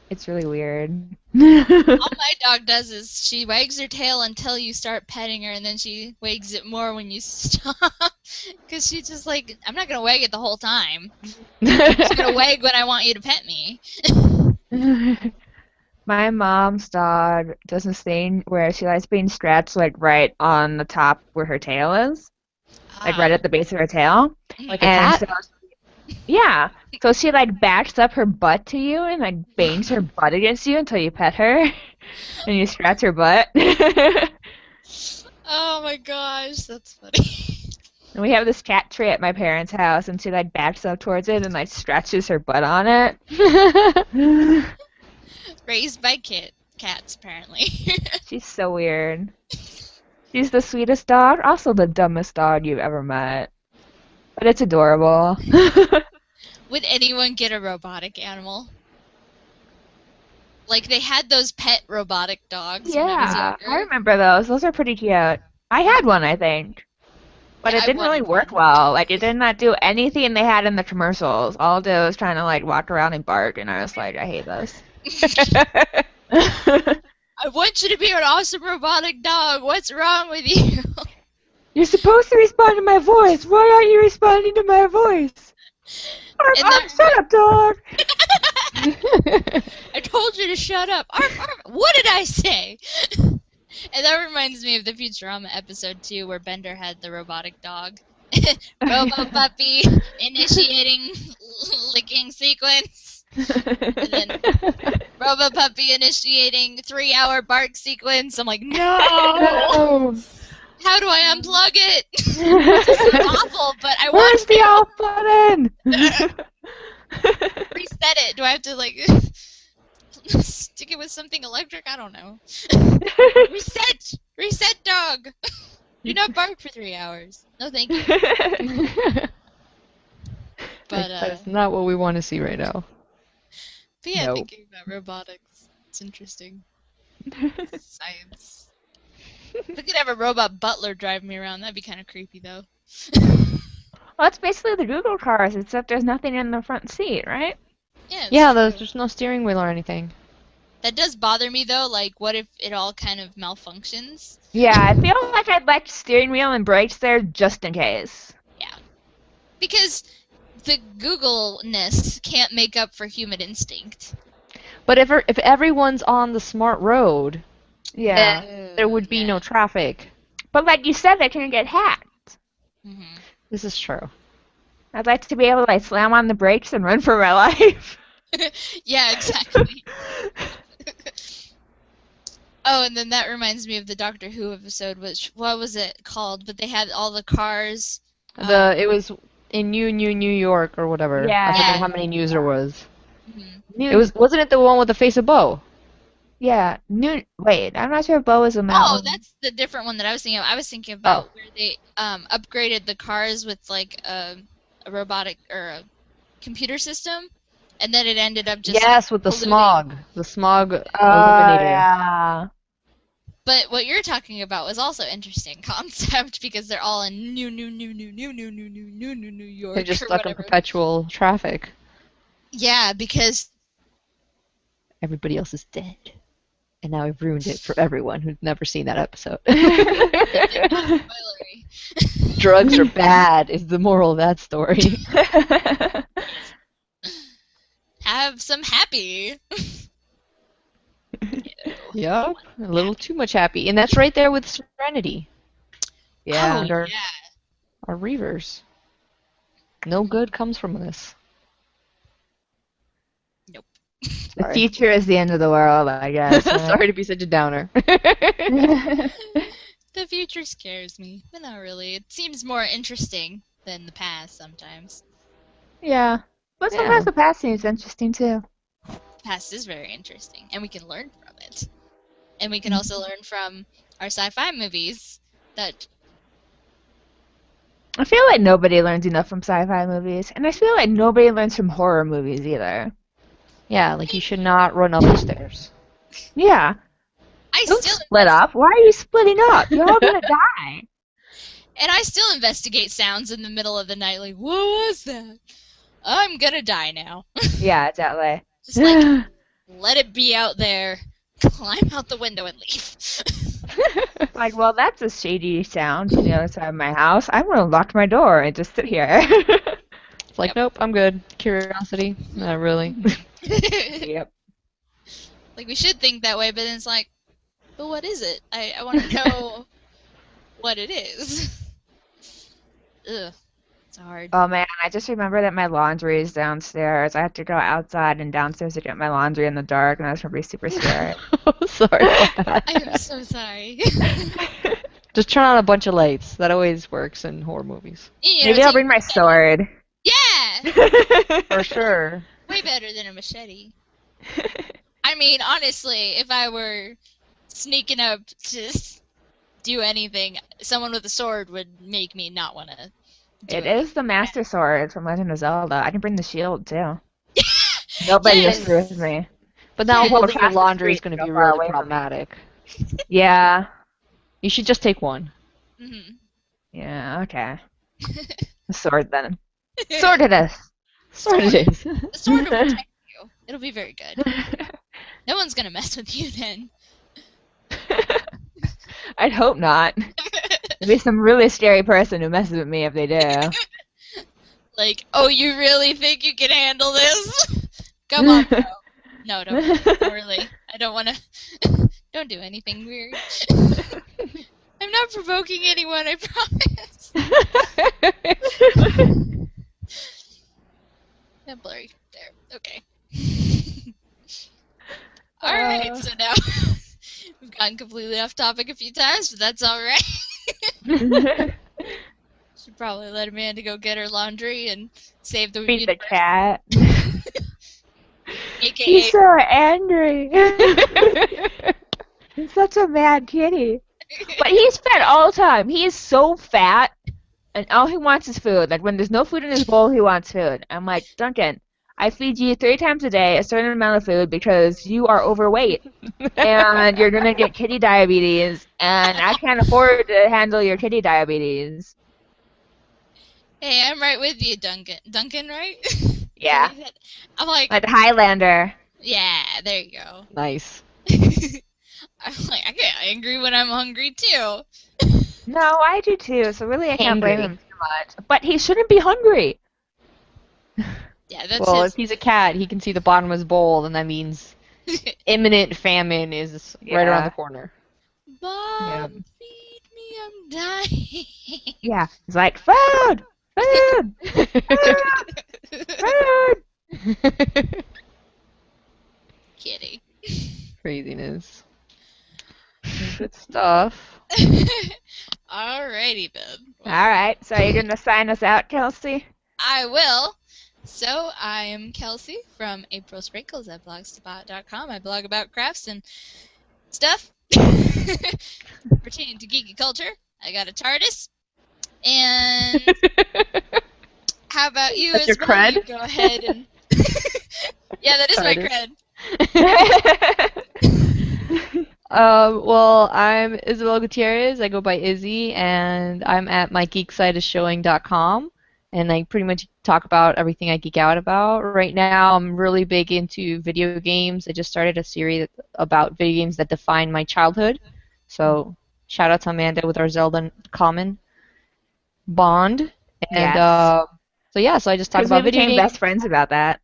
It's really weird. All my dog does is she wags her tail until you start petting her, and then she wags it more when you stop. Because she's just like, I'm not going to wag it the whole time. I'm just going to wag when I want you to pet me. My mom's dog does this thing where she likes being scratched like right on the top where her tail is, like right at the base of her tail. Like a And cat? so, yeah, so she like backs up her butt to you and like bangs her butt against you until you pet her and you scratch her butt. And Oh my gosh, that's funny. we have this cat tree at my parents' house, and she like backs up towards it and like scratches her butt on it. Raised by cats, apparently. She's so weird. She's the sweetest dog, also the dumbest dog you've ever met. But it's adorable. Would anyone get a robotic animal? Like, they had those pet robotic dogs when I was Yeah, younger. I remember those. Those are pretty cute. I had one, I think. But Yeah, it I didn't really wanted work one. well. Like, it did not do anything they had in the commercials. All it did was trying to, like, walk around and bark, and I was like, I hate this. I want you to be an awesome robotic dog. What's wrong with you? You're supposed to respond to my voice. Why aren't you responding to my voice? Arf, And arf, shut up, dog. I told you to shut up. Arf, arf. What did I say? And that reminds me of the Futurama episode 2 where Bender had the robotic dog. Robo puppy initiating licking sequence. And then Robo puppy initiating 3-hour bark sequence. I'm like, no! No. How do I unplug it? This is awful, but I want Where's the off button? to reset it. Do I have to, like, stick it with something electric? I don't know. Reset! Reset, dog! Do not bark for 3 hours. No, thank you. But That's not what we want to see right now. yeah, Nope. thinking about robotics. It's interesting. Science. If I could have a robot butler drive me around, that'd be kind of creepy, though. Well, it's basically the Google cars, except there's nothing in the front seat, right? Yeah, that's Yeah, true. there's no steering wheel or anything. That does bother me, though. Like, what if it all kind of malfunctions? Yeah, I feel like I'd like steering wheel and brakes there just in case. Because the Google-ness can't make up for human instinct. But if everyone's on the smart road, Yeah. then there would be no traffic. But like you said, they can get hacked. Hmm. This is true. I'd like to be able to like slam on the brakes and run for my life. Yeah, exactly. Oh, and then that reminds me of the Doctor Who episode, which, what was it called? But they had all the cars. It was in New York or whatever. I Yeah. forget Yeah. how many news there was. Mhm. Wasn't it the one with the face of Bo? Yeah. Wait, I'm not sure if Bo was in that Oh, one. that's the different one that I was thinking of. I was thinking about where they upgraded the cars with like a robotic or a computer system, and then it ended up just Yes, with the polluting. smog. The smog Oh, eliminator. yeah. But what you're talking about was also interesting concept because they're all in New York They're just or stuck in whatever. perpetual traffic. Yeah, because Everybody else is dead. And now I've ruined it for everyone who's never seen that episode. spoilery. Drugs are bad is the moral of that story. Have some happy. Yeah, a little too much happy. And that's right there with Serenity. Yeah. Oh, Our, yeah. our Reavers. No good comes from this. Nope. The Sorry. future is the end of the world, I guess. Sorry to be such a downer. The future scares me, but not really. It seems more interesting than the past sometimes. Yeah. But Yeah. sometimes the past seems interesting too. The past is very interesting, and we can learn from it. And we can also learn from our sci-fi movies that I feel like nobody learns enough from sci-fi movies, and I feel like nobody learns from horror movies either. Yeah, like you should not run up the stairs. Yeah. I Don't still split up. Why are you splitting up? You're all gonna die. and I still investigate sounds in the middle of the night like, what was that? I'm gonna die now. Yeah, exactly. Just like let it be out there, climb out the window and leave. Like, well, that's a shady sound from the other side of my house. I'm gonna lock my door and just sit here. It's like, nope, I'm good. Curiosity? Not really. Yep. Like we should think that way, but then it's like, but what is it? I want to know what it is. Ugh, it's hard. Oh man, I just remember that my laundry is downstairs. I have to go outside and downstairs to get my laundry in the dark, and that's probably super scary. Sorry about that. I am so sorry. Just turn on a bunch of lights. That always works in horror movies. You know, Maybe I'll take- bring my sword. Yeah, For sure. way better than a machete. I mean, honestly, if I were sneaking up to do anything, someone with a sword would make me not want to do It it. is the Master Sword from Legend of Zelda. I can bring the shield too. Nobody Yes. gets through me. But now Yeah. holding your Across the laundry is street, going to so be far really away from me. problematic. Yeah. You should just take one. Mhm. Yeah, okay. The sword then. Sword it is. Sword it is. The sword will protect you. It'll be very good. No one's gonna mess with you then. I'd hope not. There'd be some really scary person who messes with me if they do. Like, oh, you really think you can handle this? Come on, bro. No, don't really. I don't want to. Don't do anything weird. I'm not provoking anyone, I promise. Yeah, blurry. There. Okay. Alright, so now we've gotten completely off topic a few times, but that's alright. Should probably let Amanda go get her laundry and save the Beat the universe, cat. aka He's so angry. He's such a mad kitty. But he's fed all the time. He is so fat, and all he wants is food. Like, when there's no food in his bowl, he wants food. I'm like, Duncan, I feed you 3 times a day a certain amount of food because you are overweight, and you're gonna get kitty diabetes, and I can't afford to handle your kitty diabetes. Hey, I'm right with you, Duncan. Duncan, right? Yeah. I'm like, Like the Highlander. yeah, there you go. Nice. I'm like, I get angry when I'm hungry too. No, I do too, so really I can't blame Hangry. him too much. But he shouldn't be hungry. Yeah, that's Well, his. if he's a cat, he can see the bottom of his bowl, and that means imminent famine is right around Yeah. the corner. Mom, feed me, I'm dying. Yeah. He's like, food! Food! Food! Kitty. Craziness. Good stuff. Alrighty then. All right. So you're gonna sign us out, Kelsey? I will. So I am Kelsey from April Sprinkles at blogspot.com. I blog about crafts and stuff pertaining to geeky culture. I got a TARDIS. And how about you That's as your well? cred? You go ahead and yeah, that is my TARDIS. cred. Well, I'm Isabel Gutierrez. I go by Izzy, and I'm at mygeeksiteisshowing.com, and I pretty much talk about everything I geek out about. Right now, I'm really big into video games. I just started a series about video games that define my childhood. So, shout out to Amanda with our Zelda common bond. And Yes. so I just talk Because we about video became games. best friends about that.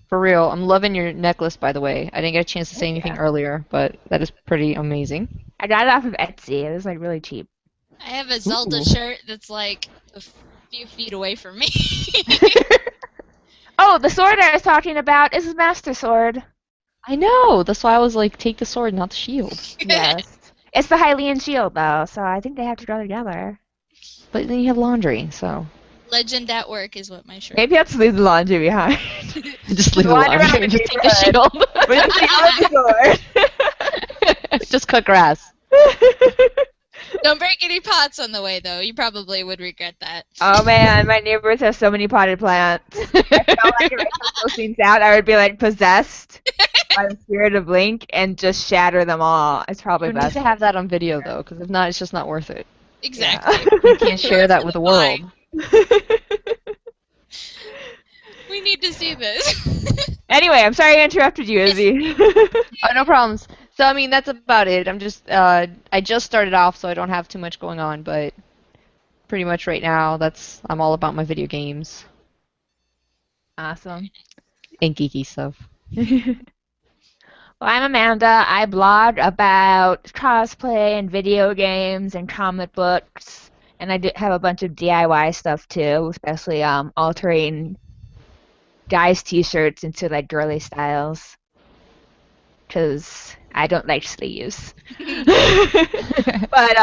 For real, I'm loving your necklace, by the way. I didn't get a chance to say Thank anything you. earlier, but that is pretty amazing. I got it off of Etsy. It was like really cheap. I have a Zelda Ooh. shirt that's like a few feet away from me. Oh, the sword I was talking about is a Master Sword. I know. That's why I was like, take the sword, not the shield. Yes. It's the Hylian shield, though, so I think they have to go together. But then you have laundry, so Legend at work is what my shirt. Maybe I have to leave the laundry behind. just leave the Wander around laundry and the just take the shield. With the sword. Just cut grass. Don't break any pots on the way, though. You probably would regret that. Oh man, my neighbors have so many potted plants. I felt like if I took those things out, I would be like possessed by the spirit of Link and just shatter them all. It's probably You need best. to have that on video, though, because if not, it's just not worth it. Exactly. You can't share that with the world. We need to see this. Anyway, I'm sorry I interrupted you, Izzy. Oh, no problems. So, I mean, that's about it. I'm just, I just started off, so I don't have too much going on, but pretty much right now, I'm all about my video games Awesome. and geeky stuff. Well, I'm Amanda. I blog about cosplay and video games and comic books, and I do have a bunch of DIY stuff too, especially altering guys' t-shirts into like girly styles, because I don't like sleeves. But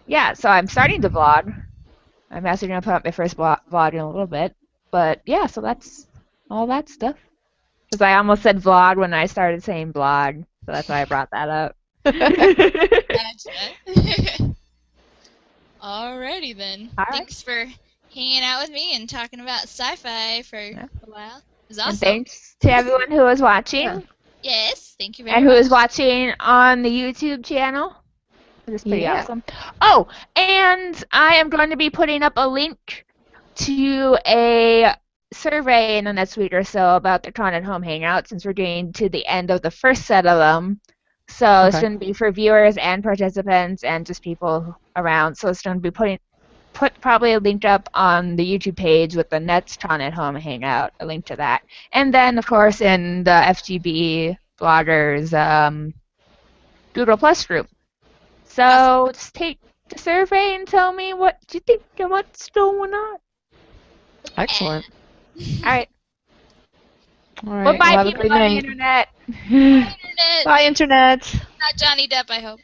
yeah, so I'm starting to vlog. I'm actually gonna put up my first vlog in a little bit, but yeah, so that's all that stuff. Because I almost said vlog when I started saying blog, so that's why I brought that up. Gotcha. Alrighty then. All right. Thanks for hanging out with me and talking about sci-fi for Yeah. a while. It was And awesome. thanks to everyone who was watching Yeah. Yes, thank you very and who much. is watching on the YouTube channel. It is pretty Yeah. awesome. Oh, and I am going to be putting up a link to a survey in the next week or so about the Con at Home Hangout, since we're getting to the end of the first set of them. So it's Okay. going to be for viewers and participants and just people around. So it's going to be put probably a link up on the YouTube page with the next Con at Home Hangout, a link to that. And then, of course, in the FGB bloggers Google Plus group. So just take the survey and tell me what you think and what's going on. Excellent. All right. All right. Well, bye, Well, have a people great on the night. internet. Internet. Bye, Internet. Not Johnny Depp, I hope.